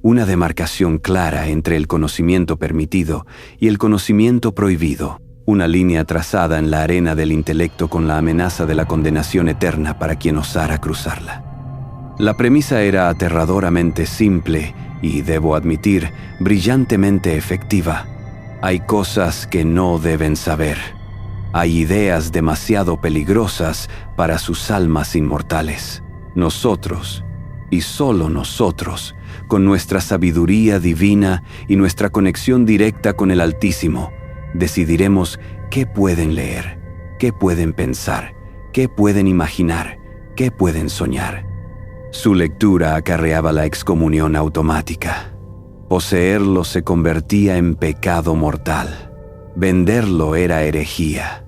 Una demarcación clara entre el conocimiento permitido y el conocimiento prohibido. Una línea trazada en la arena del intelecto con la amenaza de la condenación eterna para quien osara cruzarla. La premisa era aterradoramente simple y, debo admitir, brillantemente efectiva. Hay cosas que no deben saber. Hay ideas demasiado peligrosas para sus almas inmortales. Nosotros, y solo nosotros, con nuestra sabiduría divina y nuestra conexión directa con el Altísimo, decidiremos qué pueden leer, qué pueden pensar, qué pueden imaginar, qué pueden soñar. Su lectura acarreaba la excomunión automática. Poseerlo se convertía en pecado mortal. Venderlo era herejía.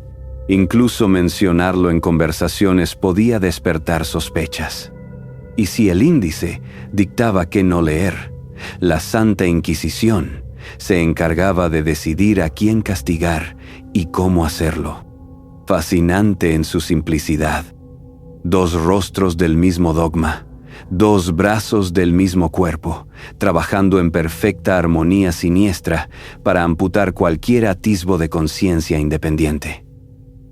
Incluso mencionarlo en conversaciones podía despertar sospechas. Y si el índice dictaba qué no leer, la Santa Inquisición se encargaba de decidir a quién castigar y cómo hacerlo. Fascinante en su simplicidad. Dos rostros del mismo dogma, dos brazos del mismo cuerpo, trabajando en perfecta armonía siniestra para amputar cualquier atisbo de conciencia independiente.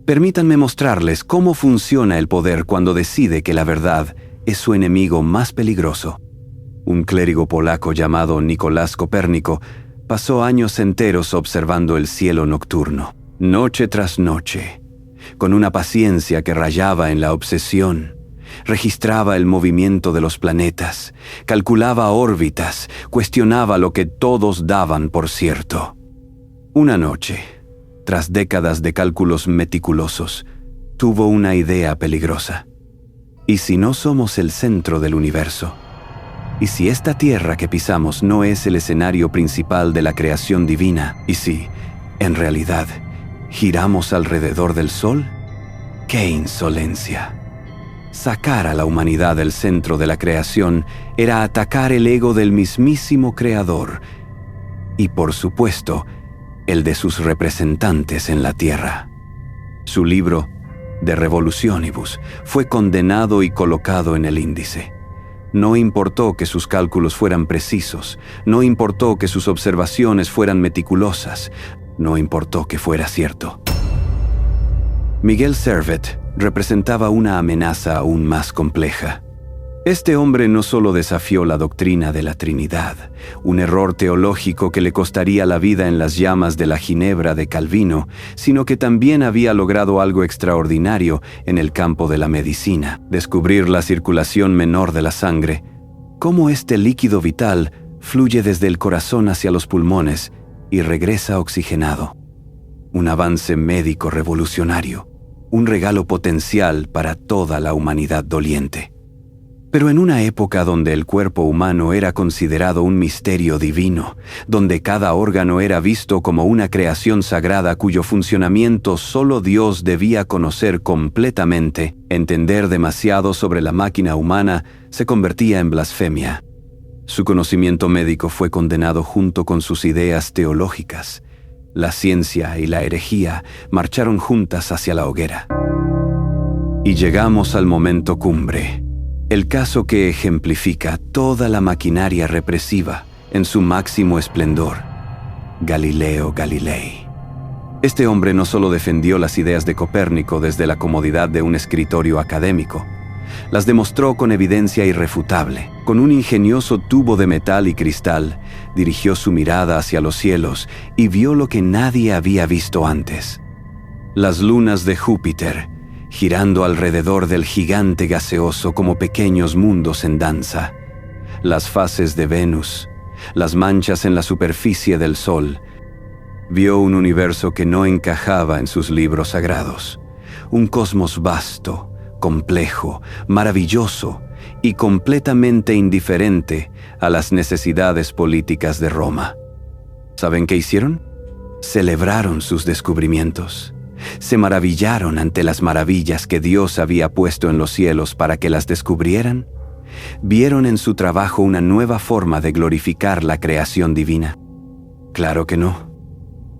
Permítanme mostrarles cómo funciona el poder cuando decide que la verdad es su enemigo más peligroso. Un clérigo polaco llamado Nicolás Copérnico pasó años enteros observando el cielo nocturno, noche tras noche, con una paciencia que rayaba en la obsesión. Registraba el movimiento de los planetas, calculaba órbitas, cuestionaba lo que todos daban por cierto. Una noche, tras décadas de cálculos meticulosos, tuvo una idea peligrosa. ¿Y si no somos el centro del universo? ¿Y si esta tierra que pisamos no es el escenario principal de la creación divina? ¿Y si, en realidad, giramos alrededor del Sol? ¡Qué insolencia! Sacar a la humanidad del centro de la creación era atacar el ego del mismísimo Creador y, por supuesto, el de sus representantes en la tierra. Su libro, De Revolutionibus, fue condenado y colocado en el índice. No importó que sus cálculos fueran precisos, no importó que sus observaciones fueran meticulosas, no importó que fuera cierto. Miguel Servet representaba una amenaza aún más compleja. Este hombre no solo desafió la doctrina de la Trinidad, un error teológico que le costaría la vida en las llamas de la Ginebra de Calvino, sino que también había logrado algo extraordinario en el campo de la medicina: descubrir la circulación menor de la sangre, cómo este líquido vital fluye desde el corazón hacia los pulmones y regresa oxigenado. Un avance médico revolucionario, un regalo potencial para toda la humanidad doliente. Pero en una época donde el cuerpo humano era considerado un misterio divino, donde cada órgano era visto como una creación sagrada cuyo funcionamiento solo Dios debía conocer completamente, entender demasiado sobre la máquina humana se convertía en blasfemia. Su conocimiento médico fue condenado junto con sus ideas teológicas. La ciencia y la herejía marcharon juntas hacia la hoguera. Y llegamos al momento cumbre. El caso que ejemplifica toda la maquinaria represiva en su máximo esplendor: Galileo Galilei. Este hombre no solo defendió las ideas de Copérnico desde la comodidad de un escritorio académico, las demostró con evidencia irrefutable. Con un ingenioso tubo de metal y cristal, dirigió su mirada hacia los cielos y vio lo que nadie había visto antes: las lunas de Júpiter, girando alrededor del gigante gaseoso como pequeños mundos en danza, las fases de Venus, las manchas en la superficie del Sol. Vio un universo que no encajaba en sus libros sagrados, un cosmos vasto, complejo, maravilloso y completamente indiferente a las necesidades políticas de Roma. ¿Saben qué hicieron? Celebraron sus descubrimientos. Se maravillaron ante las maravillas que Dios había puesto en los cielos para que las descubrieran. ¿Vieron en su trabajo una nueva forma de glorificar la creación divina? Claro que no.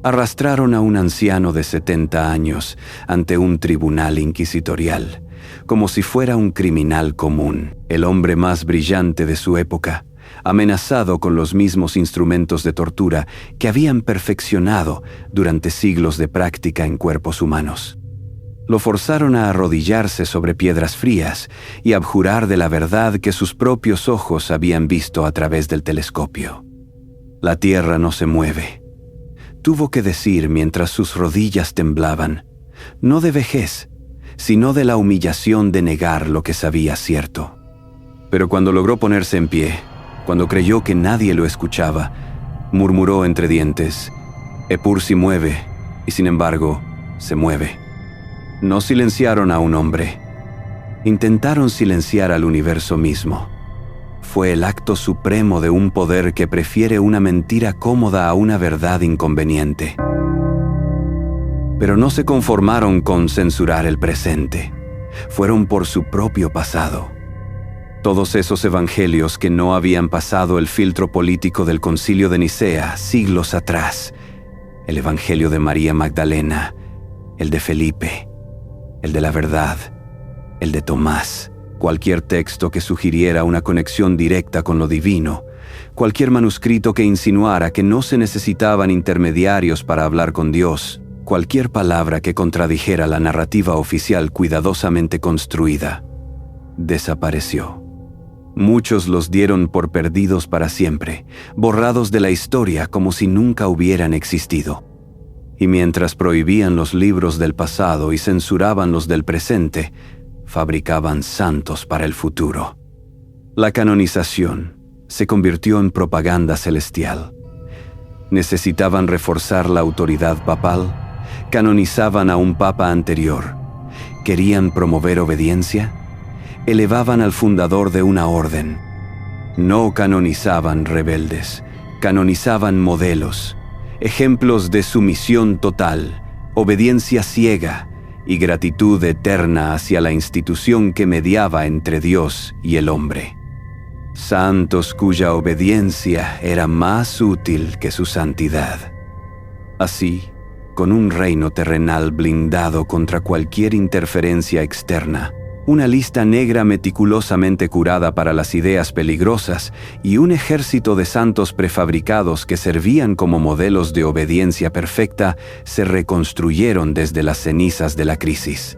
Arrastraron a un anciano de 70 años ante un tribunal inquisitorial, como si fuera un criminal común, el hombre más brillante de su época, amenazado con los mismos instrumentos de tortura que habían perfeccionado durante siglos de práctica en cuerpos humanos. Lo forzaron a arrodillarse sobre piedras frías y abjurar de la verdad que sus propios ojos habían visto a través del telescopio. La tierra no se mueve. Tuvo que decir mientras sus rodillas temblaban, no de vejez, sino de la humillación de negar lo que sabía cierto. Pero cuando logró ponerse en pie, cuando creyó que nadie lo escuchaba, murmuró entre dientes: Epur se mueve, y sin embargo, se mueve. No silenciaron a un hombre. Intentaron silenciar al universo mismo. Fue el acto supremo de un poder que prefiere una mentira cómoda a una verdad inconveniente. Pero no se conformaron con censurar el presente. Fueron por su propio pasado. Todos esos evangelios que no habían pasado el filtro político del Concilio de Nicea siglos atrás. El evangelio de María Magdalena, el de Felipe, el de la verdad, el de Tomás. Cualquier texto que sugiriera una conexión directa con lo divino, cualquier manuscrito que insinuara que no se necesitaban intermediarios para hablar con Dios, cualquier palabra que contradijera la narrativa oficial cuidadosamente construida, desapareció. Muchos los dieron por perdidos para siempre, borrados de la historia como si nunca hubieran existido. Y mientras prohibían los libros del pasado y censuraban los del presente, fabricaban santos para el futuro. La canonización se convirtió en propaganda celestial. Necesitaban reforzar la autoridad papal, canonizaban a un papa anterior. Querían promover obediencia, elevaban al fundador de una orden. No canonizaban rebeldes, canonizaban modelos, ejemplos de sumisión total, obediencia ciega y gratitud eterna hacia la institución que mediaba entre Dios y el hombre. Santos cuya obediencia era más útil que su santidad. Así, con un reino terrenal blindado contra cualquier interferencia externa, una lista negra meticulosamente curada para las ideas peligrosas y un ejército de santos prefabricados que servían como modelos de obediencia perfecta, se reconstruyeron desde las cenizas de la crisis.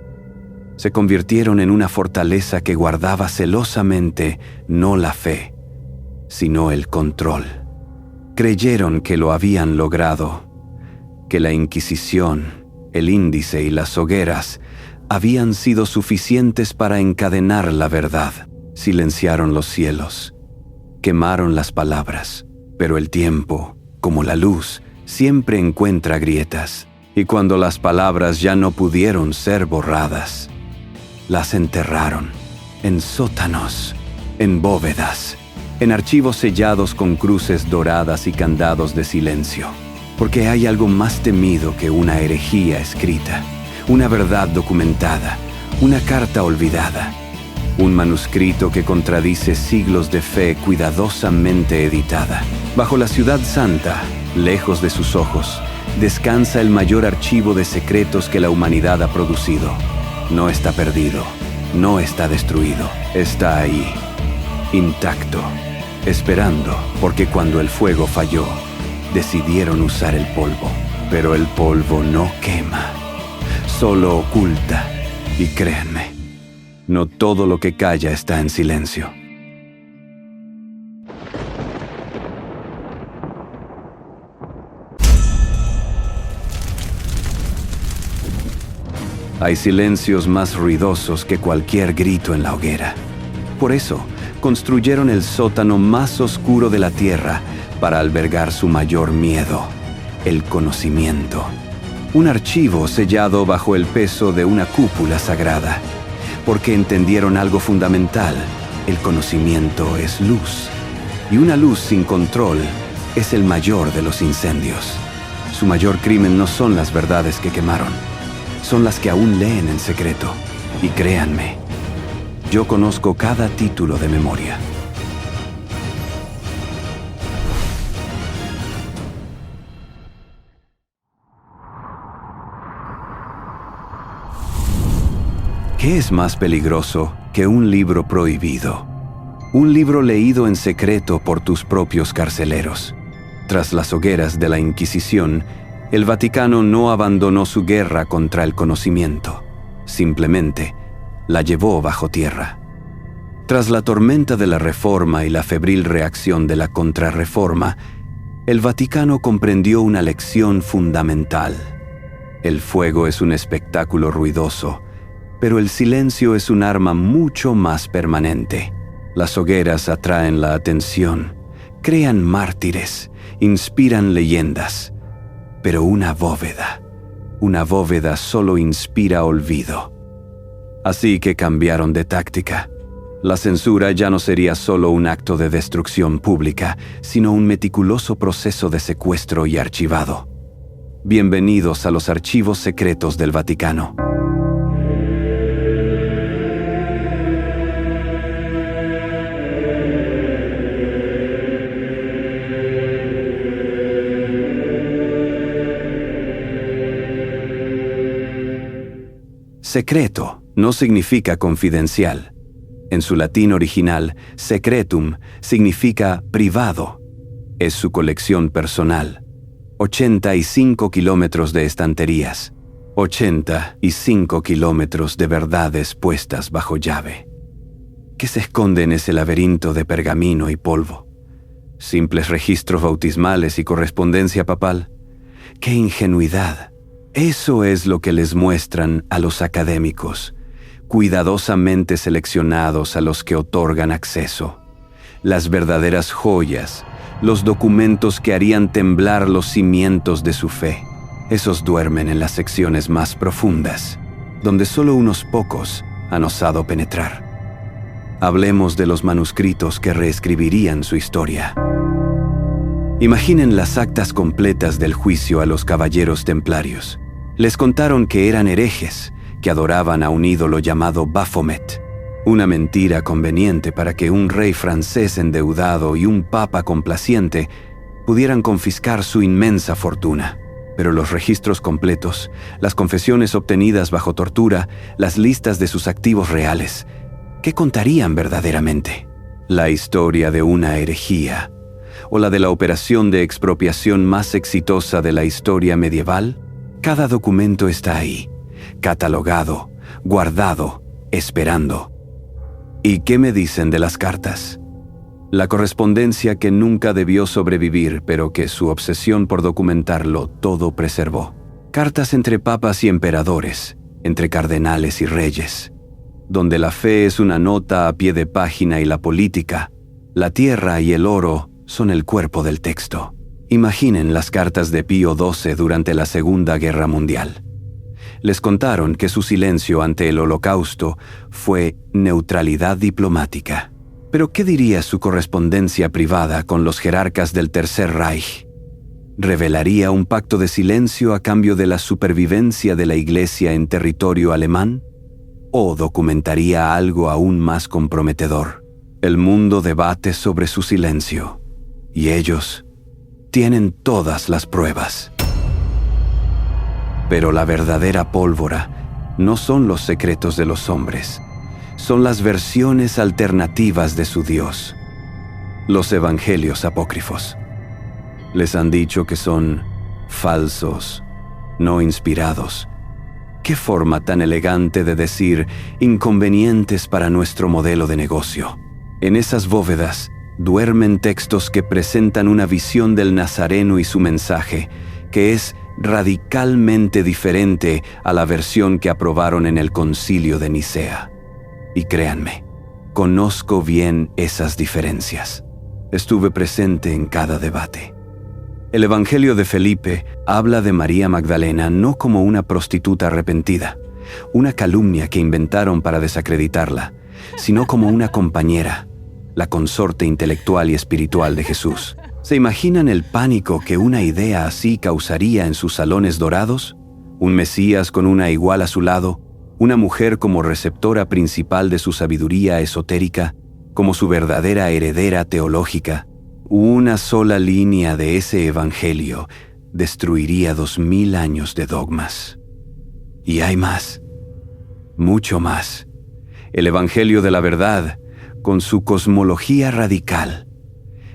Se convirtieron en una fortaleza que guardaba celosamente no la fe, sino el control. Creyeron que lo habían logrado, que la Inquisición, el índice y las hogueras habían sido suficientes para encadenar la verdad. Silenciaron los cielos, quemaron las palabras, pero el tiempo, como la luz, siempre encuentra grietas, y cuando las palabras ya no pudieron ser borradas, las enterraron en sótanos, en bóvedas, en archivos sellados con cruces doradas y candados de silencio, porque hay algo más temido que una herejía escrita, una verdad documentada, una carta olvidada, un manuscrito que contradice siglos de fe cuidadosamente editada. Bajo la ciudad santa, lejos de sus ojos, descansa el mayor archivo de secretos que la humanidad ha producido. No está perdido, no está destruido, está ahí, intacto, esperando, porque cuando el fuego falló, decidieron usar el polvo, pero el polvo no quema, solo oculta, y créanme, no todo lo que calla está en silencio. Hay silencios más ruidosos que cualquier grito en la hoguera. Por eso, construyeron el sótano más oscuro de la tierra para albergar su mayor miedo, el conocimiento. Un archivo sellado bajo el peso de una cúpula sagrada, porque entendieron algo fundamental: el conocimiento es luz, y una luz sin control es el mayor de los incendios. Su mayor crimen no son las verdades que quemaron, son las que aún leen en secreto. Y créanme, yo conozco cada título de memoria. ¿Qué es más peligroso que un libro prohibido? Un libro leído en secreto por tus propios carceleros. Tras las hogueras de la Inquisición, el Vaticano no abandonó su guerra contra el conocimiento. Simplemente la llevó bajo tierra. Tras la tormenta de la Reforma y la febril reacción de la Contrarreforma, el Vaticano comprendió una lección fundamental. El fuego es un espectáculo ruidoso, pero el silencio es un arma mucho más permanente. Las hogueras atraen la atención, crean mártires, inspiran leyendas, pero una bóveda solo inspira olvido. Así que cambiaron de táctica. La censura ya no sería solo un acto de destrucción pública, sino un meticuloso proceso de secuestro y archivado. Bienvenidos a los archivos secretos del Vaticano. Secreto no significa confidencial. En su latín original, secretum significa privado. Es su colección personal. 85 kilómetros de estanterías. 85 kilómetros de verdades puestas bajo llave. ¿Qué se esconde en ese laberinto de pergamino y polvo? ¿Simples registros bautismales y correspondencia papal? ¡Qué ingenuidad! Eso es lo que les muestran a los académicos, cuidadosamente seleccionados a los que otorgan acceso. Las verdaderas joyas, los documentos que harían temblar los cimientos de su fe. Esos duermen en las secciones más profundas, donde solo unos pocos han osado penetrar. Hablemos de los manuscritos que reescribirían su historia. Imaginen las actas completas del juicio a los caballeros templarios. Les contaron que eran herejes, que adoraban a un ídolo llamado Baphomet, una mentira conveniente para que un rey francés endeudado y un papa complaciente pudieran confiscar su inmensa fortuna. Pero los registros completos, las confesiones obtenidas bajo tortura, las listas de sus activos reales, ¿qué contarían verdaderamente? ¿La historia de una herejía o la de la operación de expropiación más exitosa de la historia medieval? Cada documento está ahí, catalogado, guardado, esperando. ¿Y qué me dicen de las cartas? La correspondencia que nunca debió sobrevivir, pero que su obsesión por documentarlo todo preservó. Cartas entre papas y emperadores, entre cardenales y reyes, donde la fe es una nota a pie de página y la política, la tierra y el oro son el cuerpo del texto. Imaginen las cartas de Pío XII durante la Segunda Guerra Mundial. Les contaron que su silencio ante el Holocausto fue neutralidad diplomática. Pero ¿qué diría su correspondencia privada con los jerarcas del Tercer Reich? ¿Revelaría un pacto de silencio a cambio de la supervivencia de la Iglesia en territorio alemán? ¿O documentaría algo aún más comprometedor? El mundo debate sobre su silencio, y ellos tienen todas las pruebas. Pero la verdadera pólvora no son los secretos de los hombres, son las versiones alternativas de su Dios, los evangelios apócrifos. Les han dicho que son falsos, no inspirados. ¿Qué forma tan elegante de decir inconvenientes para nuestro modelo de negocio? En esas bóvedas duermen textos que presentan una visión del Nazareno y su mensaje, que es radicalmente diferente a la versión que aprobaron en el Concilio de Nicea. Y créanme, conozco bien esas diferencias. Estuve presente en cada debate. El Evangelio de Felipe habla de María Magdalena no como una prostituta arrepentida, una calumnia que inventaron para desacreditarla, sino como una compañera, la consorte intelectual y espiritual de Jesús. ¿Se imaginan el pánico que una idea así causaría en sus salones dorados? ¿Un Mesías con una igual a su lado? ¿Una mujer como receptora principal de su sabiduría esotérica? ¿Como su verdadera heredera teológica? Una sola línea de ese evangelio destruiría 2000 años de dogmas. Y hay más, mucho más. El evangelio de la verdad, con su cosmología radical.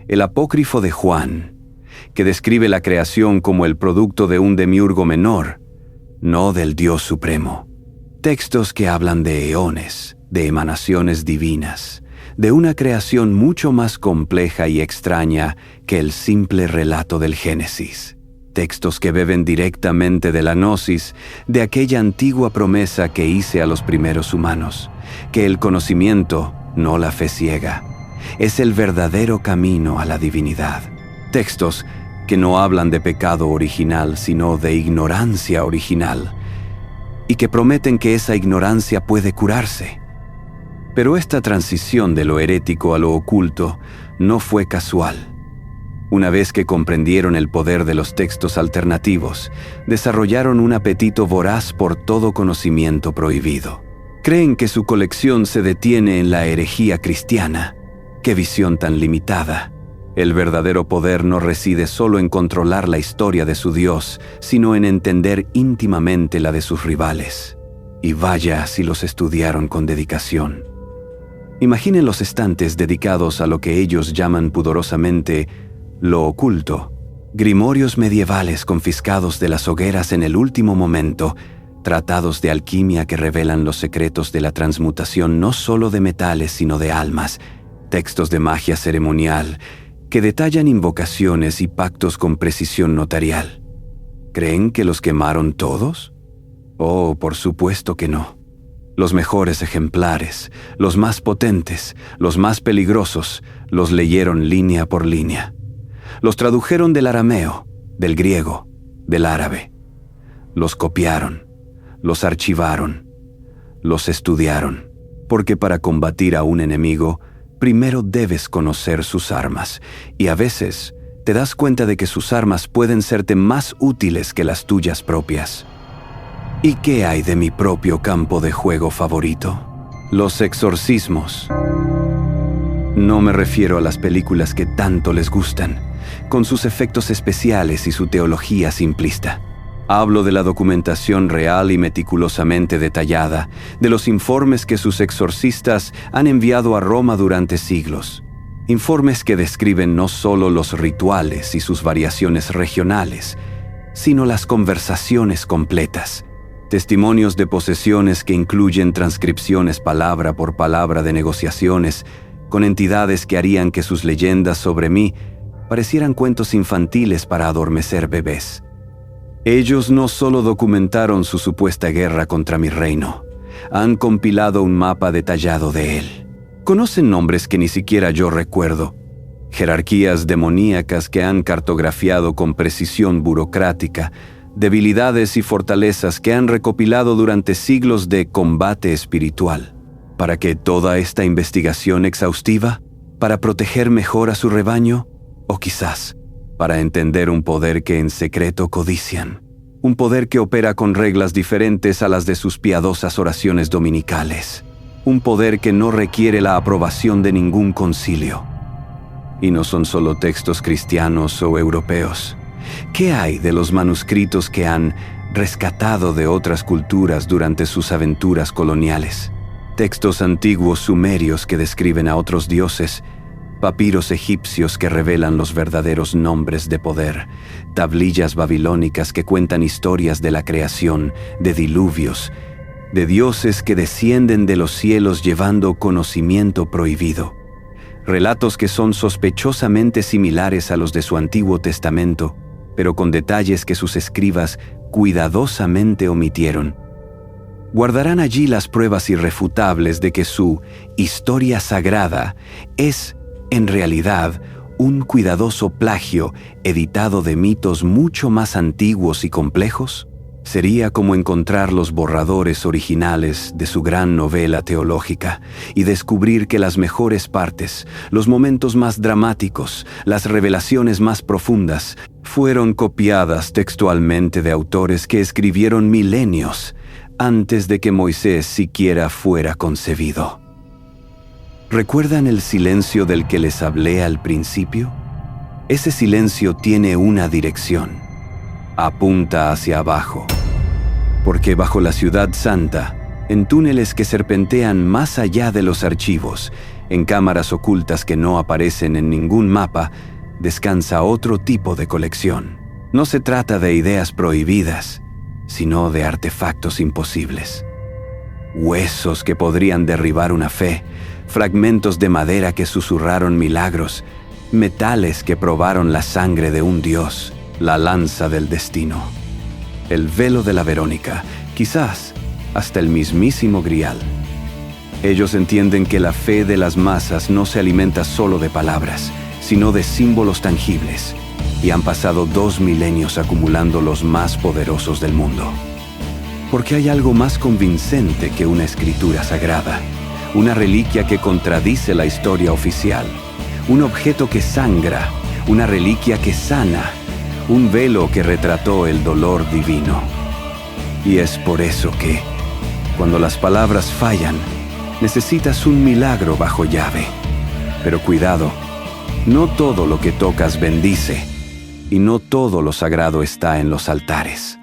El apócrifo de Juan, que describe la creación como el producto de un demiurgo menor, no del Dios supremo. Textos que hablan de eones, de emanaciones divinas, de una creación mucho más compleja y extraña que el simple relato del Génesis. Textos que beben directamente de la gnosis, de aquella antigua promesa que hice a los primeros humanos, que el conocimiento, no la fe ciega, es el verdadero camino a la divinidad. Textos que no hablan de pecado original, sino de ignorancia original, y que prometen que esa ignorancia puede curarse. Pero esta transición de lo herético a lo oculto no fue casual. Una vez que comprendieron el poder de los textos alternativos, desarrollaron un apetito voraz por todo conocimiento prohibido. Creen que su colección se detiene en la herejía cristiana. ¡Qué visión tan limitada! El verdadero poder no reside solo en controlar la historia de su Dios, sino en entender íntimamente la de sus rivales. Y vaya si los estudiaron con dedicación. Imaginen los estantes dedicados a lo que ellos llaman pudorosamente lo oculto, grimorios medievales confiscados de las hogueras en el último momento, tratados de alquimia que revelan los secretos de la transmutación no solo de metales sino de almas, textos de magia ceremonial que detallan invocaciones y pactos con precisión notarial. ¿Creen que los quemaron todos? Oh, por supuesto que no. Los mejores ejemplares, los más potentes, los más peligrosos, los leyeron línea por línea. Los tradujeron del arameo, del griego, del árabe. Los copiaron, los archivaron, los estudiaron. porque para combatir a un enemigo, primero debes conocer sus armas, y a veces te das cuenta de que sus armas pueden serte más útiles que las tuyas propias. ¿Y qué hay de mi propio campo de juego favorito? Los exorcismos. No me refiero a las películas que tanto les gustan, con sus efectos especiales y su teología simplista. Hablo de la documentación real y meticulosamente detallada, de los informes que sus exorcistas han enviado a Roma durante siglos. Informes que describen no solo los rituales y sus variaciones regionales, sino las conversaciones completas. Testimonios de posesiones que incluyen transcripciones palabra por palabra de negociaciones con entidades que harían que sus leyendas sobre mí parecieran cuentos infantiles para adormecer bebés. Ellos no solo documentaron su supuesta guerra contra mi reino, han compilado un mapa detallado de él. Conocen nombres que ni siquiera yo recuerdo, jerarquías demoníacas que han cartografiado con precisión burocrática, debilidades y fortalezas que han recopilado durante siglos de combate espiritual. ¿Para qué toda esta investigación exhaustiva? ¿Para proteger mejor a su rebaño? ¿O quizás para entender un poder que en secreto codician? Un poder que opera con reglas diferentes a las de sus piadosas oraciones dominicales. Un poder que no requiere la aprobación de ningún concilio. Y no son solo textos cristianos o europeos. ¿Qué hay de los manuscritos que han rescatado de otras culturas durante sus aventuras coloniales? Textos antiguos sumerios que describen a otros dioses, papiros egipcios que revelan los verdaderos nombres de poder, tablillas babilónicas que cuentan historias de la creación, de diluvios, de dioses que descienden de los cielos llevando conocimiento prohibido, relatos que son sospechosamente similares a los de su Antiguo Testamento, pero con detalles que sus escribas cuidadosamente omitieron. Guardarán allí las pruebas irrefutables de que su historia sagrada es, en realidad, un cuidadoso plagio editado de mitos mucho más antiguos y complejos. Sería como encontrar los borradores originales de su gran novela teológica y descubrir que las mejores partes, los momentos más dramáticos, las revelaciones más profundas, fueron copiadas textualmente de autores que escribieron milenios antes de que Moisés siquiera fuera concebido. ¿Recuerdan el silencio del que les hablé al principio? Ese silencio tiene una dirección. Apunta hacia abajo. Porque bajo la Ciudad Santa, en túneles que serpentean más allá de los archivos, en cámaras ocultas que no aparecen en ningún mapa, descansa otro tipo de colección. No se trata de ideas prohibidas, sino de artefactos imposibles. Huesos que podrían derribar una fe, fragmentos de madera que susurraron milagros, metales que probaron la sangre de un dios, la lanza del destino, el velo de la Verónica, quizás hasta el mismísimo Grial. Ellos entienden que la fe de las masas no se alimenta solo de palabras, sino de símbolos tangibles, y han pasado 2 milenios acumulando los más poderosos del mundo. Porque hay algo más convincente que una escritura sagrada, una reliquia que contradice la historia oficial, un objeto que sangra, una reliquia que sana, un velo que retrató el dolor divino. Y es por eso que, cuando las palabras fallan, necesitas un milagro bajo llave. Pero cuidado, no todo lo que tocas bendice, y no todo lo sagrado está en los altares.